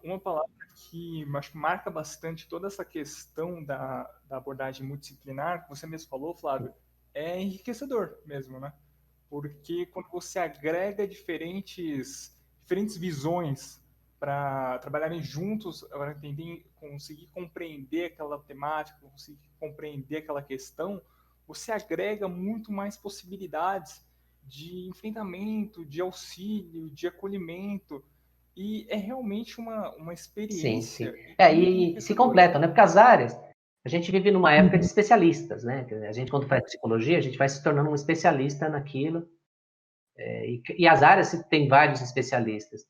uma palavra que acho que marca bastante toda essa questão da abordagem multidisciplinar, que você mesmo falou, Flávio, é enriquecedor mesmo, né? Porque quando você agrega diferentes visões para trabalharem juntos, para conseguir compreender aquela temática, conseguir compreender aquela questão, você agrega muito mais possibilidades de enfrentamento, de auxílio, de acolhimento. E é realmente uma Sim, sim. experiência E se enriquecedora. completam, né? Porque as áreas, a gente vive numa época de especialistas, né? A gente, quando faz psicologia, a gente vai se tornando um especialista naquilo. E as áreas têm vários especialistas.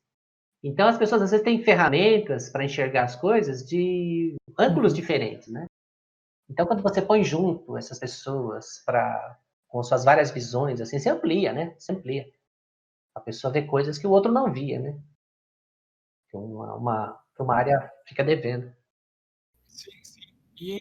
Então, as pessoas, às vezes, têm ferramentas para enxergar as coisas de ângulos diferentes, né? Então, quando você põe junto essas pessoas com suas várias visões, assim, você amplia, né? Você amplia. A pessoa vê coisas que o outro não via, né? Que uma área fica devendo. Sim, sim.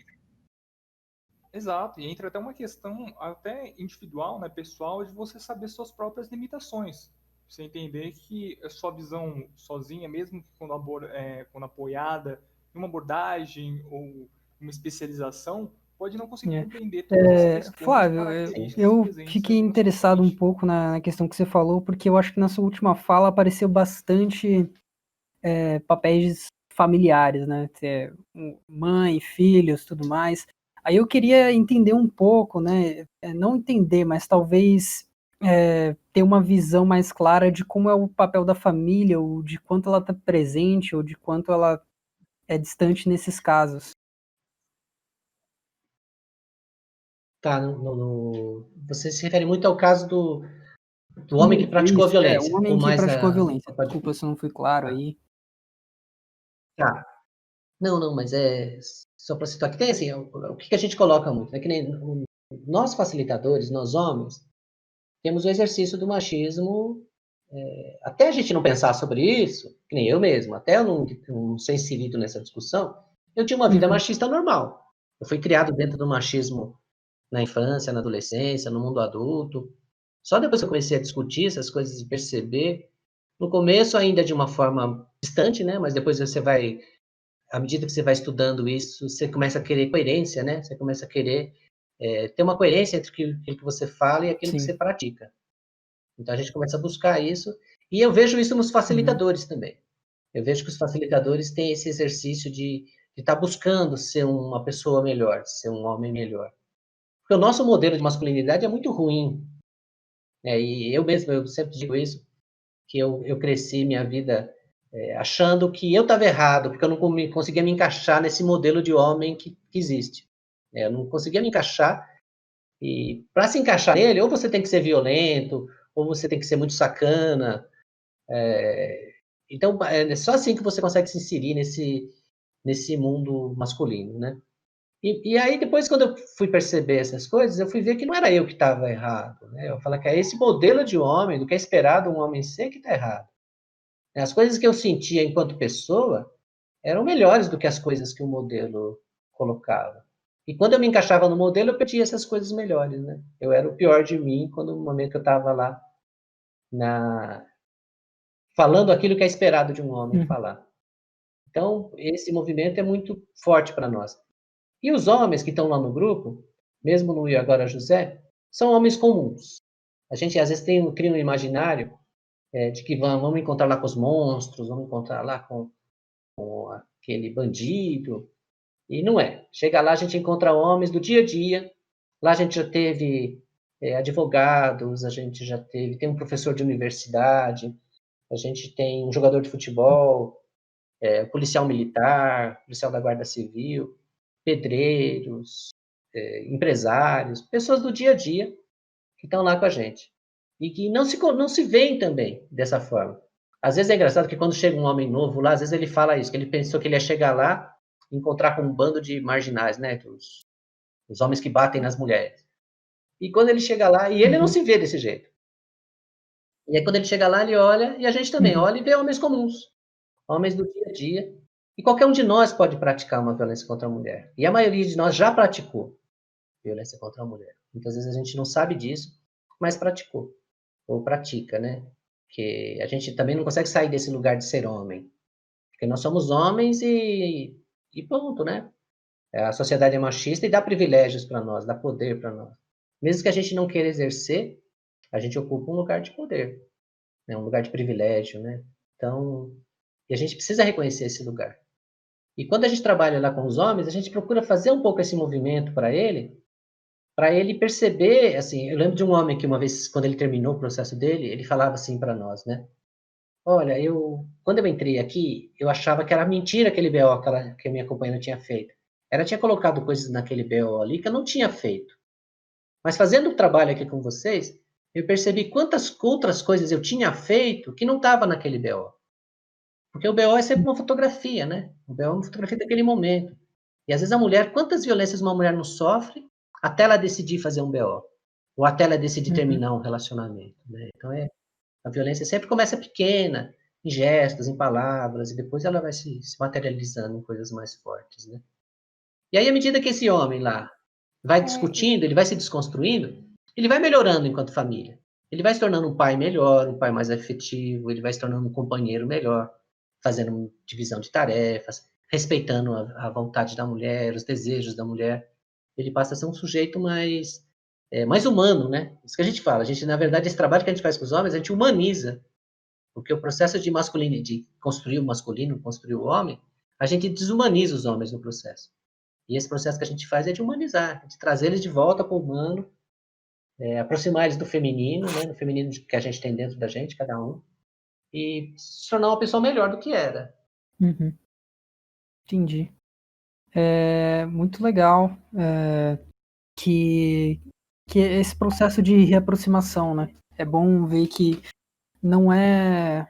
Exato, e entra até uma questão até individual, né, pessoal, de você saber suas próprias limitações. Você entender que a sua visão sozinha, mesmo que quando apoiada em uma abordagem ou uma especialização, pode não conseguir compreender todas as questões, Flávio, características eu presentes fiquei no seu interessado um paciente. pouco na questão que você falou, porque eu acho que na sua última fala apareceu bastante papéis familiares, né? Mãe, filhos, tudo mais. Aí eu queria entender um pouco, né? Não entender, mas talvez ter uma visão mais clara de como é o papel da família, ou de quanto ela está presente, ou de quanto ela é distante nesses casos. Tá, você se refere muito ao caso do homem que praticou a Isso, o violência, ou homem que mais praticou a a... violência. Desculpa se eu não fui claro Tá. aí. Tá. Não, mas só para citar que tem assim, o que a gente coloca muito, é que nem nós facilitadores, nós homens, temos o exercício do machismo, até a gente não pensar sobre isso, que nem eu mesmo, até eu não ser inserido nessa discussão, eu tinha uma vida machista normal. Eu fui criado dentro do machismo na infância, na adolescência, no mundo adulto. Só depois que eu comecei a discutir essas coisas e perceber, no começo ainda de uma forma distante, né? Mas depois você vai, à medida que você vai estudando isso, você começa a querer coerência, né? Você começa a querer ter uma coerência entre aquilo que você fala e aquilo que você Sim. pratica. Então a gente começa a buscar isso, e eu vejo isso nos facilitadores também. Eu vejo que os facilitadores têm esse exercício de estar buscando ser uma pessoa melhor, ser um homem melhor. Porque o nosso modelo de masculinidade é muito ruim. E eu mesmo, eu sempre digo isso, que eu cresci minha vida achando que eu estava errado, porque eu não conseguia me encaixar nesse modelo de homem que existe. Eu não conseguia me encaixar, e para se encaixar nele, ou você tem que ser violento, ou você tem que ser muito sacana. Então, é só assim que você consegue se inserir nesse mundo masculino, né? E aí, depois, quando eu fui perceber essas coisas, eu fui ver que não era eu que estava errado, né? Eu falo que é esse modelo de homem, do que é esperado um homem ser, que está errado. As coisas que eu sentia enquanto pessoa eram melhores do que as coisas que o modelo colocava. E quando eu me encaixava no modelo, eu perdia essas coisas melhores, né? Eu era o pior de mim no momento que eu estava lá falando aquilo que é esperado de um homem falar. Então, esse movimento é muito forte para nós. E os homens que estão lá no grupo, mesmo no E Agora José, são homens comuns. A gente às vezes cria um imaginário de que vamos encontrar lá com os monstros, vamos encontrar lá com aquele bandido, e não é. Chega lá, a gente encontra homens do dia a dia, lá a gente já teve advogados, a gente já tem um professor de universidade, a gente tem um jogador de futebol, policial militar, policial da Guarda Civil, pedreiros, empresários, pessoas do dia a dia que estão lá com a gente. E que não se veem também dessa forma. Às vezes é engraçado que quando chega um homem novo lá, às vezes ele fala isso, que ele pensou que ele ia chegar lá e encontrar com um bando de marginais, né? Os homens que batem nas mulheres. E quando ele chega lá, e ele não se vê desse jeito. E aí quando ele chega lá, ele olha, e a gente também olha e vê homens comuns. Homens do dia a dia. E qualquer um de nós pode praticar uma violência contra a mulher. E a maioria de nós já praticou violência contra a mulher. Muitas vezes a gente não sabe disso, mas praticou. Ou pratica, né? Porque a gente também não consegue sair desse lugar de ser homem. Porque nós somos homens e ponto, né? A sociedade é machista e dá privilégios para nós, dá poder para nós. Mesmo que a gente não queira exercer, a gente ocupa um lugar de poder, né? Um lugar de privilégio, né? Então, e a gente precisa reconhecer esse lugar. E quando a gente trabalha lá com os homens, a gente procura fazer um pouco esse movimento para ele perceber, assim, eu lembro de um homem que uma vez, quando ele terminou o processo dele, ele falava assim para nós, né? Olha, quando eu entrei aqui, eu achava que era mentira aquele BO que a minha companheira tinha feito. Ela tinha colocado coisas naquele BO ali que eu não tinha feito. Mas fazendo o trabalho aqui com vocês, eu percebi quantas outras coisas eu tinha feito que não estava naquele BO. Porque o BO é sempre uma fotografia, né? O BO é uma fotografia daquele momento. E às vezes a mulher, quantas violências uma mulher não sofre até ela decidir fazer um BO? Ou até ela decidir terminar um relacionamento, né? Então a violência sempre começa pequena, em gestos, em palavras, e depois ela vai se materializando em coisas mais fortes, né? E aí, à medida que esse homem lá vai discutindo, ele vai se desconstruindo, ele vai melhorando enquanto família. Ele vai se tornando um pai melhor, um pai mais afetivo, ele vai se tornando um companheiro melhor, fazendo divisão de tarefas, respeitando a vontade da mulher, os desejos da mulher. Ele passa a ser um sujeito mais humano, né? Isso que a gente fala. A gente, na verdade, esse trabalho que a gente faz com os homens, a gente humaniza. Porque o processo de construir o masculino, construir o homem, a gente desumaniza os homens no processo. E esse processo que a gente faz é de humanizar, de trazer eles de volta para o humano, aproximar eles do feminino, né? Do feminino que a gente tem dentro da gente, cada um, e se tornar uma pessoa melhor do que era. Entendi. É muito legal que esse processo de reaproximação, né? É bom ver que não é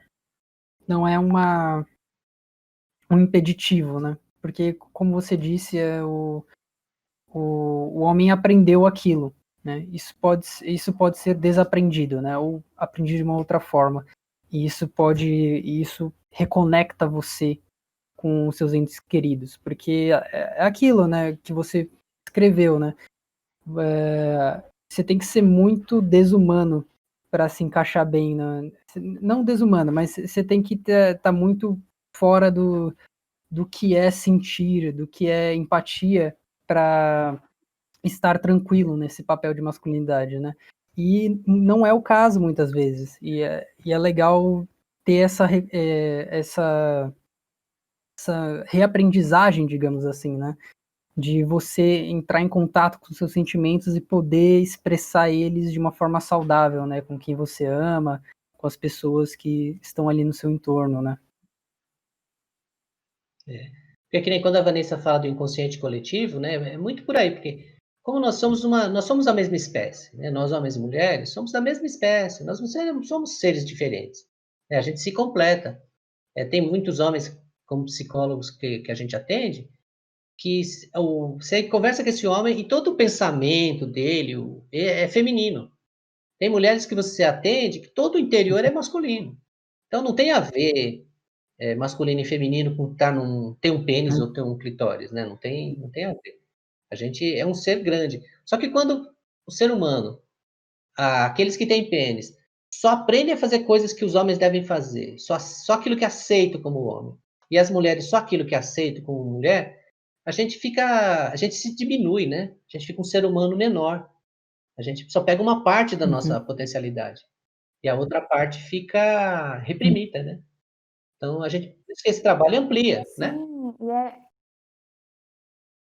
um impeditivo, né? Porque, como você disse, o homem aprendeu aquilo, né? Isso pode ser desaprendido, né? Ou aprendido de uma outra forma. E isso reconecta você com os seus entes queridos, porque é aquilo, né, que você escreveu, né? Você tem que ser muito desumano para se encaixar bem, não desumano, mas você tem que estar muito fora do que é sentir, do que é empatia para estar tranquilo nesse papel de masculinidade, né? E não é o caso muitas vezes. E é legal ter essa reaprendizagem, digamos assim, né? De você entrar em contato com seus sentimentos e poder expressar eles de uma forma saudável, né? Com quem você ama, com as pessoas que estão ali no seu entorno, né? Porque que nem quando a Vanessa fala do inconsciente coletivo, né? É muito por aí, porque como nós somos a mesma espécie, né? Nós, homens e mulheres, somos da mesma espécie, nós não somos seres diferentes. A gente se completa. Tem muitos homens, como psicólogos que a gente atende, que você conversa com esse homem e todo o pensamento dele é feminino. Tem mulheres que você atende que todo o interior é masculino. Então não tem a ver masculino e feminino com ter um pênis ou ter um clitóris, né? Não tem a ver. A gente é um ser grande. Só que quando o ser humano, aqueles que têm pênis, só aprendem a fazer coisas que os homens devem fazer, só aquilo que é aceito como homem, e as mulheres só aquilo que é aceito como mulher, a gente se diminui, né? A gente fica um ser humano menor. A gente só pega uma parte da Uhum. nossa potencialidade. E a outra parte fica reprimida, né? Então, por isso que esse trabalho amplia, né? Sim,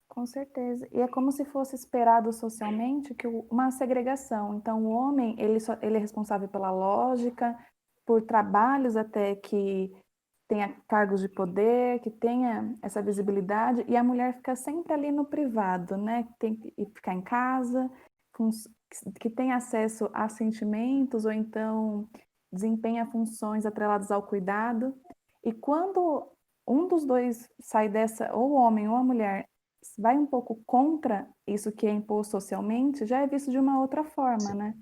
com certeza. E é como se fosse esperado socialmente que uma segregação. Então, o homem, ele é responsável pela lógica, por trabalhos até que tenha cargos de poder, que tenha essa visibilidade, e a mulher fica sempre ali no privado, né? Tem que ficar em casa, que tem acesso a sentimentos, ou então desempenha funções atreladas ao cuidado. E quando um dos dois sai dessa, ou o homem ou a mulher, vai um pouco contra isso que é imposto socialmente, já é visto de uma outra forma, né?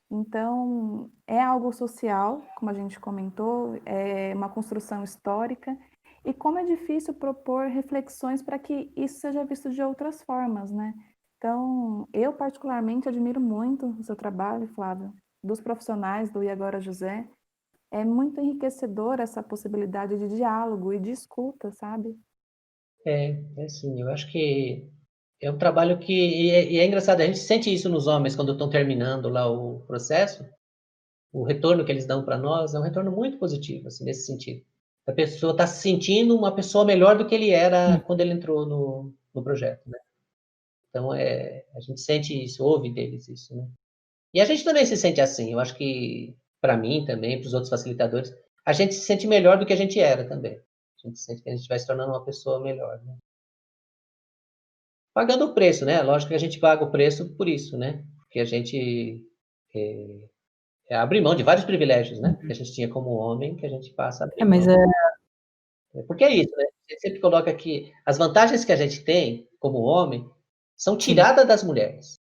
Então, é algo social, como a gente comentou, é uma construção histórica, e como é difícil propor reflexões para que isso seja visto de outras formas, né? Então, eu particularmente admiro muito o seu trabalho, Flávio, dos profissionais do E Agora José. É muito enriquecedor essa possibilidade de diálogo e de escuta, sabe? É assim, eu acho que é um trabalho que... E é engraçado, a gente sente isso nos homens quando estão terminando lá o processo. O retorno que eles dão para nós é um retorno muito positivo, assim, nesse sentido. A pessoa está se sentindo uma pessoa melhor do que ele era quando ele entrou no projeto, né? Então, a gente sente isso, ouve deles isso, né? E a gente também se sente assim. Eu acho que, para mim também, para os outros facilitadores, a gente se sente melhor do que a gente era também. A gente sente que a gente vai se tornando uma pessoa melhor, né? Pagando o preço, né? Lógico que a gente paga o preço por isso, né? Porque a gente abre mão de vários privilégios, né? Que a gente tinha como homem, que a gente passa a abrir Mas mão. Porque é isso, né? A gente sempre coloca que as vantagens que a gente tem como homem são tiradas das mulheres.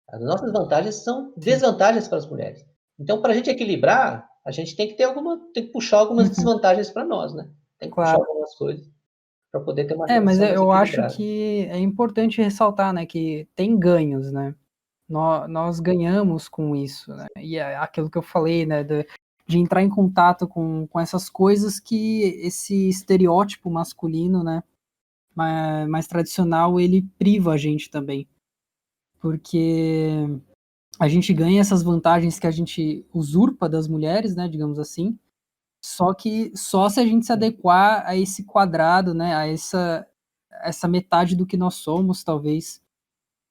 As nossas vantagens são desvantagens para as mulheres. Então, para a gente equilibrar, a gente tem que tem que puxar algumas desvantagens para nós, né? Tem que puxar claro. algumas coisas para poder ter uma Mas relação mais eu acho equilibrada. que é importante ressaltar, né, que tem ganhos, né? Nós ganhamos com isso, né? E é aquilo que eu falei, né, de entrar em contato com essas coisas que esse estereótipo masculino, né, mais tradicional, ele priva a gente também. Porque a gente ganha essas vantagens que a gente usurpa das mulheres, né, digamos assim, só que só se a gente se adequar a esse quadrado, né, a essa metade do que nós somos, talvez,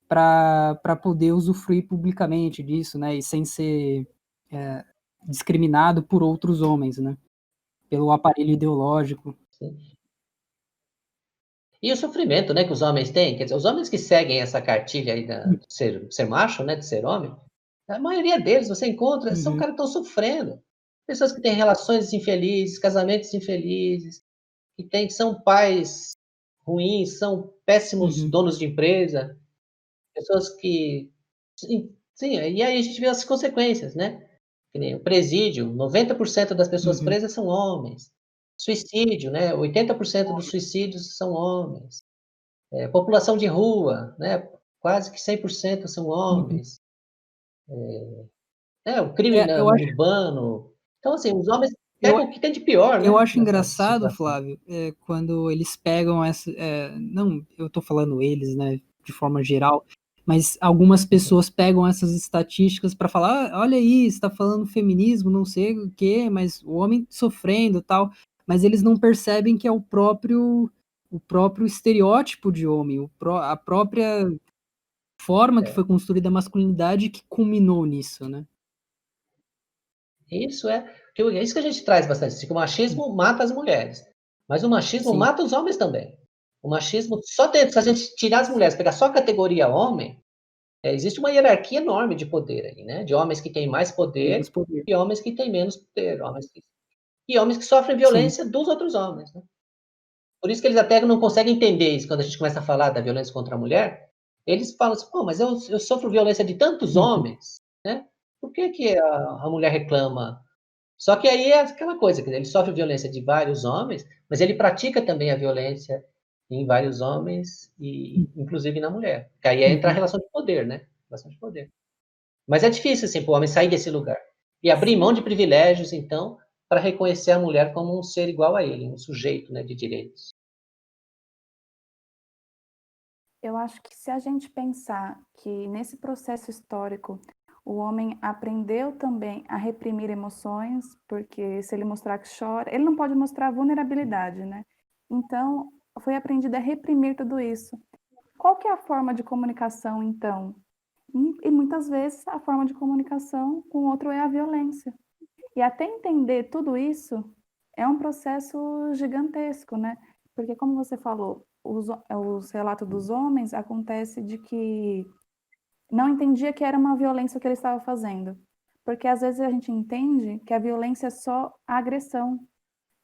para poder usufruir publicamente disso, né, e sem ser discriminado por outros homens, né, pelo aparelho ideológico. Sim. E o sofrimento, né, que os homens têm, quer dizer, os homens que seguem essa cartilha aí de ser macho, né, de ser homem, a maioria deles você encontra, são caras que estão sofrendo. Pessoas que têm relações infelizes, casamentos infelizes, que são pais ruins, são péssimos donos de empresa, pessoas que... Sim, e aí a gente vê as consequências, né? Que nem o presídio, 90% das pessoas presas são homens. Suicídio, né? 80% dos suicídios são homens. População de rua, né? Quase que 100% são homens. O crime Eu acho, urbano. Então, assim, os homens eu, pegam o que tem de pior, eu né? acho Nessa engraçado, situação. Flávio, quando eles pegam essa. Não, eu tô falando eles, né, de forma geral, mas algumas pessoas pegam essas estatísticas para falar: olha aí, está falando feminismo, não sei o quê, mas o homem sofrendo tal. Mas eles não percebem que é o próprio estereótipo de homem, a própria forma que foi construída a masculinidade que culminou nisso, né? É isso que a gente traz bastante, assim, que o machismo mata as mulheres, mas o machismo Sim. mata os homens também. O machismo, se a gente tirar as mulheres, pegar só a categoria homem, existe uma hierarquia enorme de poder aí, né? De homens que têm mais Menos poder poder. e homens que têm menos poder, e homens que sofrem Sim. violência dos outros homens, né? Por isso que eles até não conseguem entender isso quando a gente começa a falar da violência contra a mulher. Eles falam assim, pô, mas eu sofro violência de tantos homens, né? Por que a mulher reclama? Só que aí é aquela coisa, que ele sofre violência de vários homens, mas ele pratica também a violência em vários homens, e inclusive na mulher. Que aí entra a relação de poder, né? Relação de poder. Mas é difícil, assim, para o homem sair desse lugar. E abrir mão de privilégios, então, para reconhecer a mulher como um ser igual a ele, um sujeito, né, de direitos. Eu acho que se a gente pensar que nesse processo histórico o homem aprendeu também a reprimir emoções, porque se ele mostrar que chora, ele não pode mostrar vulnerabilidade, né? Então, foi aprendido a reprimir tudo isso. Qual que é a forma de comunicação, então? E muitas vezes a forma de comunicação com o outro é a violência. E até entender tudo isso é um processo gigantesco, né? Porque, como você falou, os relatos dos homens acontece de que não entendia que era uma violência o que ele estava fazendo. Porque às vezes a gente entende que a violência é só a agressão.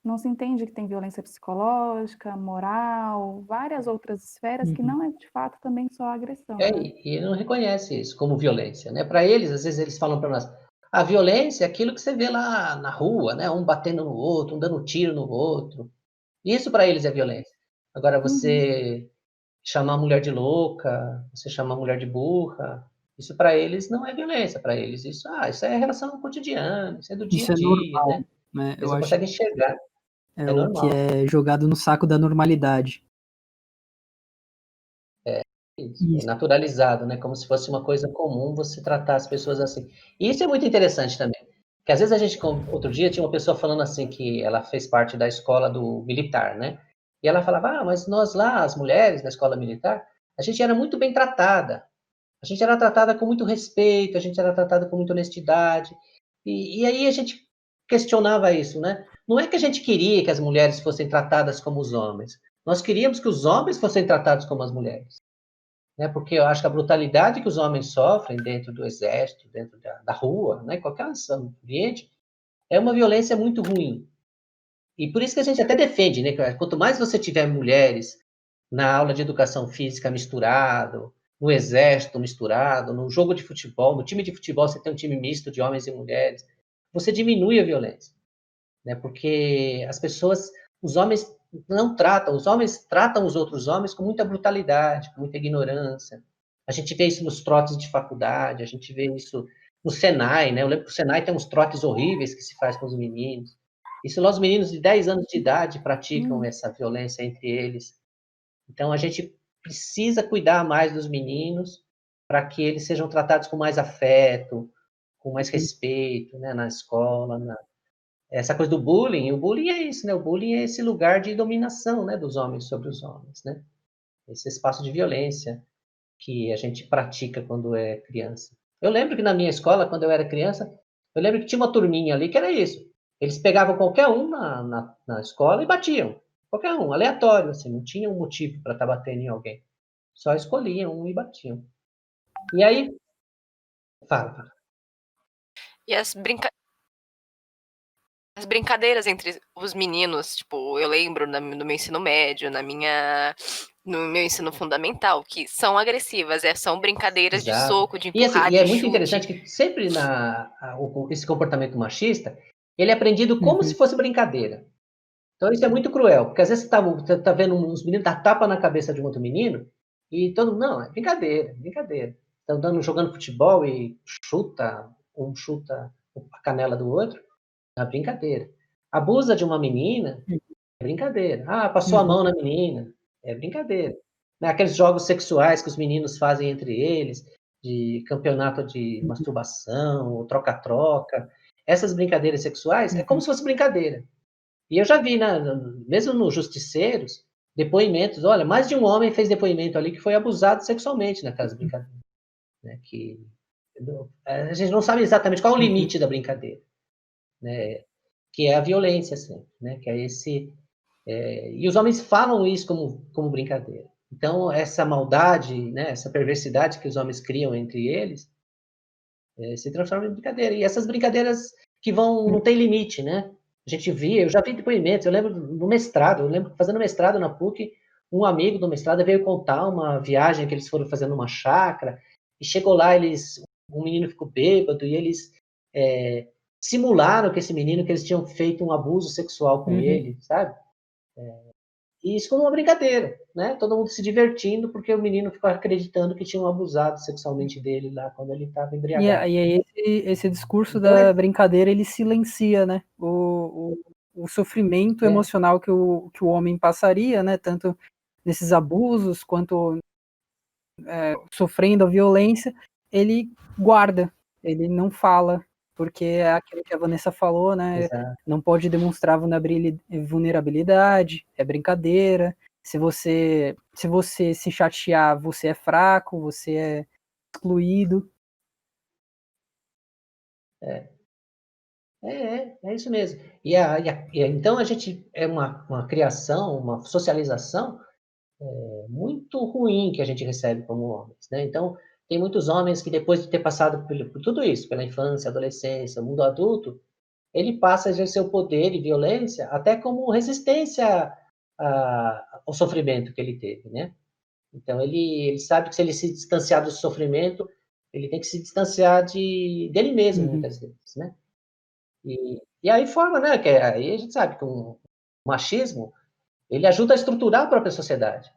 Não se entende que tem violência psicológica, moral, várias outras esferas que Uhum. não é de fato também só a agressão, né? E ele não reconhece isso como violência, né? Para eles, às vezes eles falam para nós, a violência é aquilo que você vê lá na rua, né? Um batendo no outro, um dando tiro no outro. Isso para eles é violência. Agora, Uhum. você chamar a mulher de louca, você chamar a mulher de burra, isso para eles não é violência. Para eles, isso é relação cotidiana, isso é do dia Isso a é dia, normal, né? né? Eles Eu não acho conseguem enxergar, que é é o que normal. é jogado no saco da normalidade. Isso, é Isso. naturalizado, né? Como se fosse uma coisa comum você tratar as pessoas assim. E isso é muito interessante também. Porque às vezes a gente, outro dia, tinha uma pessoa falando assim que ela fez parte da escola do militar, né? E ela falava, mas nós lá, as mulheres na escola militar, a gente era muito bem tratada. A gente era tratada com muito respeito, a gente era tratada com muita honestidade. E aí a gente questionava isso, né? Não é que a gente queria que as mulheres fossem tratadas como os homens. Nós queríamos que os homens fossem tratados como as mulheres, né? Porque eu acho que a brutalidade que os homens sofrem dentro do exército, dentro da rua, né? Qualquer ambiente, é uma violência muito ruim. E por isso que a gente até defende, né? Quanto mais você tiver mulheres na aula de educação física misturado, no exército misturado, no jogo de futebol, no time de futebol você tem um time misto de homens e mulheres, você diminui a violência, né? Porque as pessoas, os homens não tratam, os homens tratam os outros homens com muita brutalidade, com muita ignorância. A gente vê isso nos trotes de faculdade, a gente vê isso no Senai, né? Eu lembro que o Senai tem uns trotes horríveis que se faz com os meninos. Isso lá os meninos de 10 anos de idade praticam Hum. essa violência entre eles. Então a gente precisa cuidar mais dos meninos para que eles sejam tratados com mais afeto, com mais respeito, né, na escola, essa coisa do bullying, o bullying é isso, né? O bullying é esse lugar de dominação, né, dos homens sobre os homens, né? Esse espaço de violência que a gente pratica quando é criança. Eu lembro que na minha escola, quando eu era criança, eu lembro que tinha uma turminha ali que era isso. Eles pegavam qualquer um na escola e batiam. Qualquer um, aleatório, assim, não tinha um motivo para estar batendo em alguém. Só escolhiam um e batiam. E aí, fala. E as brincadeiras entre os meninos, tipo, eu lembro no meu ensino médio, no meu ensino fundamental, que são agressivas, são brincadeiras de Exato. soco, de E assim, empurrar, e é de muito chute. interessante que sempre esse comportamento machista, ele é aprendido como se Uhum. fosse brincadeira. Então isso é muito cruel, porque às vezes você tá vendo uns meninos dar tapa na cabeça de um outro menino e todo mundo, não, é brincadeira, brincadeira. Estão jogando futebol e um chuta a canela do outro, é brincadeira. Abusa de uma menina, é brincadeira. Passou a Uhum. mão na menina, é brincadeira. Né, aqueles jogos sexuais que os meninos fazem entre eles, de campeonato de Uhum. masturbação, troca-troca, essas brincadeiras sexuais é como Uhum. se fosse brincadeira. E eu já vi, né, mesmo nos justiceiros, depoimentos. Olha, mais de um homem fez depoimento ali que foi abusado sexualmente naquelas brincadeiras. Né, a gente não sabe exatamente qual é o Uhum. limite da brincadeira, né, que é a violência, assim, né, que é esse. E os homens falam isso como brincadeira. Então, essa maldade, né, essa perversidade que os homens criam entre eles, se transforma em brincadeira. E essas brincadeiras que não tem limite, né? Eu já vi depoimentos, eu lembro no mestrado, eu lembro fazendo mestrado na PUC, um amigo do mestrado veio contar uma viagem que eles foram fazer numa chácara, e chegou lá, um menino ficou bêbado, e eles simularam que esse menino, que eles tinham feito um abuso sexual com Uhum. ele, sabe? E isso como uma brincadeira, né? Todo mundo se divertindo porque o menino ficou acreditando que tinham abusado sexualmente dele lá quando ele estava embriagado. E aí esse discurso Então da brincadeira, ele silencia, né, o sofrimento é, emocional que o homem passaria, né, tanto nesses abusos quanto sofrendo a violência, ele guarda, ele não fala, porque é aquilo que a Vanessa falou, né? Exato. Não pode demonstrar vulnerabilidade, é brincadeira. Se você se chatear, você é fraco, você é excluído. É isso mesmo. Então a gente é uma criação, uma socialização muito ruim que a gente recebe como homens, né? Então tem muitos homens que depois de ter passado por tudo isso, pela infância, adolescência, mundo adulto, ele passa a exercer o poder e violência até como resistência ao sofrimento que ele teve, né? Então ele sabe que se ele se distanciar do sofrimento, ele tem que se distanciar dele mesmo, muitas vezes, né? E aí forma, né? Que aí a gente sabe que o machismo ele ajuda a estruturar a própria sociedade,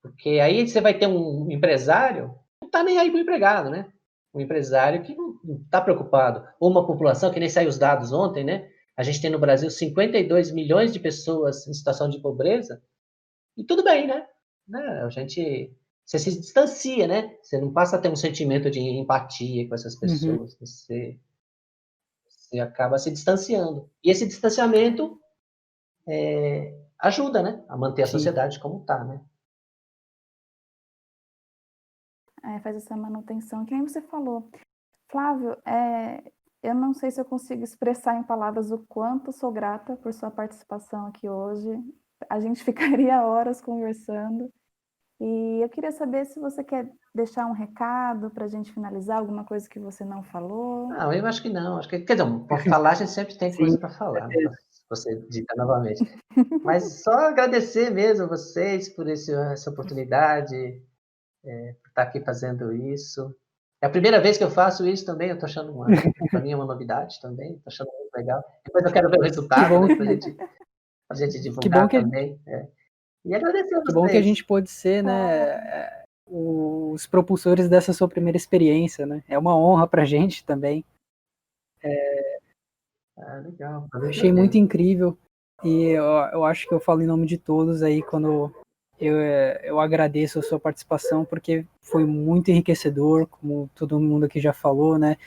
porque aí você vai ter um empresário que não está nem aí para o empregado, né? Um empresário que não está preocupado, ou uma população que nem saiu os dados ontem, né? A gente tem no Brasil 52 milhões de pessoas em situação de pobreza e tudo bem, né? Você se distancia, né? Você não passa a ter um sentimento de empatia com essas pessoas, você acaba se distanciando. E esse distanciamento ajuda, né, a manter a Sim. sociedade como está, né? Faz essa manutenção, que nem você falou. Flávio, eu não sei se eu consigo expressar em palavras o quanto sou grata por sua participação aqui hoje. A gente ficaria horas conversando. E eu queria saber se você quer deixar um recado para a gente finalizar, alguma coisa que você não falou. Não, eu acho que não. Acho que, quer dizer, para falar, a gente sempre tem coisa Sim, para falar, né? Você diga novamente. Mas só agradecer mesmo a vocês por essa oportunidade, por estar aqui fazendo isso. É a primeira vez que eu faço isso também, eu estou achando para mim é uma novidade também, estou achando muito legal. Depois eu quero ver o resultado, bom. né, para a gente divulgar também. E agradecer a Que bom que a vocês. gente pôde ser, né, os propulsores dessa sua primeira experiência, né? É uma honra pra gente também. Legal. Achei muito incrível e eu acho que eu falo em nome de todos aí quando eu agradeço a sua participação, porque foi muito enriquecedor, como todo mundo aqui já falou, né?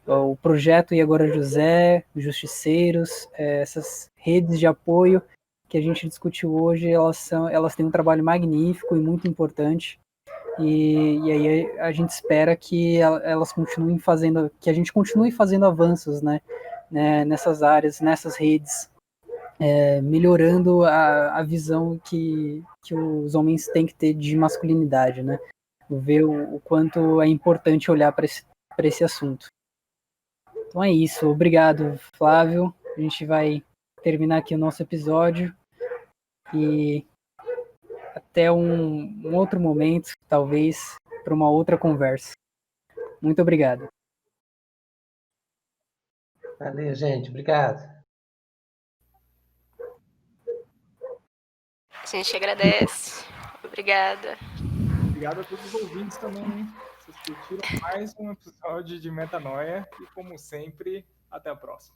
O projeto E Agora José, Justiceiros, essas redes de apoio que a gente discutiu hoje, elas têm um trabalho magnífico e muito importante. E aí a gente espera que elas continuem fazendo, que a gente continue fazendo avanços, né, nessas áreas, nessas redes, melhorando a visão que os homens têm que ter de masculinidade, né? Ver o quanto é importante olhar para esse assunto. Então é isso. Obrigado, Flávio. A gente vai terminar aqui o nosso episódio e até um outro momento, talvez, para uma outra conversa. Muito obrigado. Valeu, gente. Obrigado. A gente agradece. Obrigada. Obrigado a todos os ouvintes também, hein? Vocês curtiram mais um episódio de Metanoia e, como sempre, até a próxima.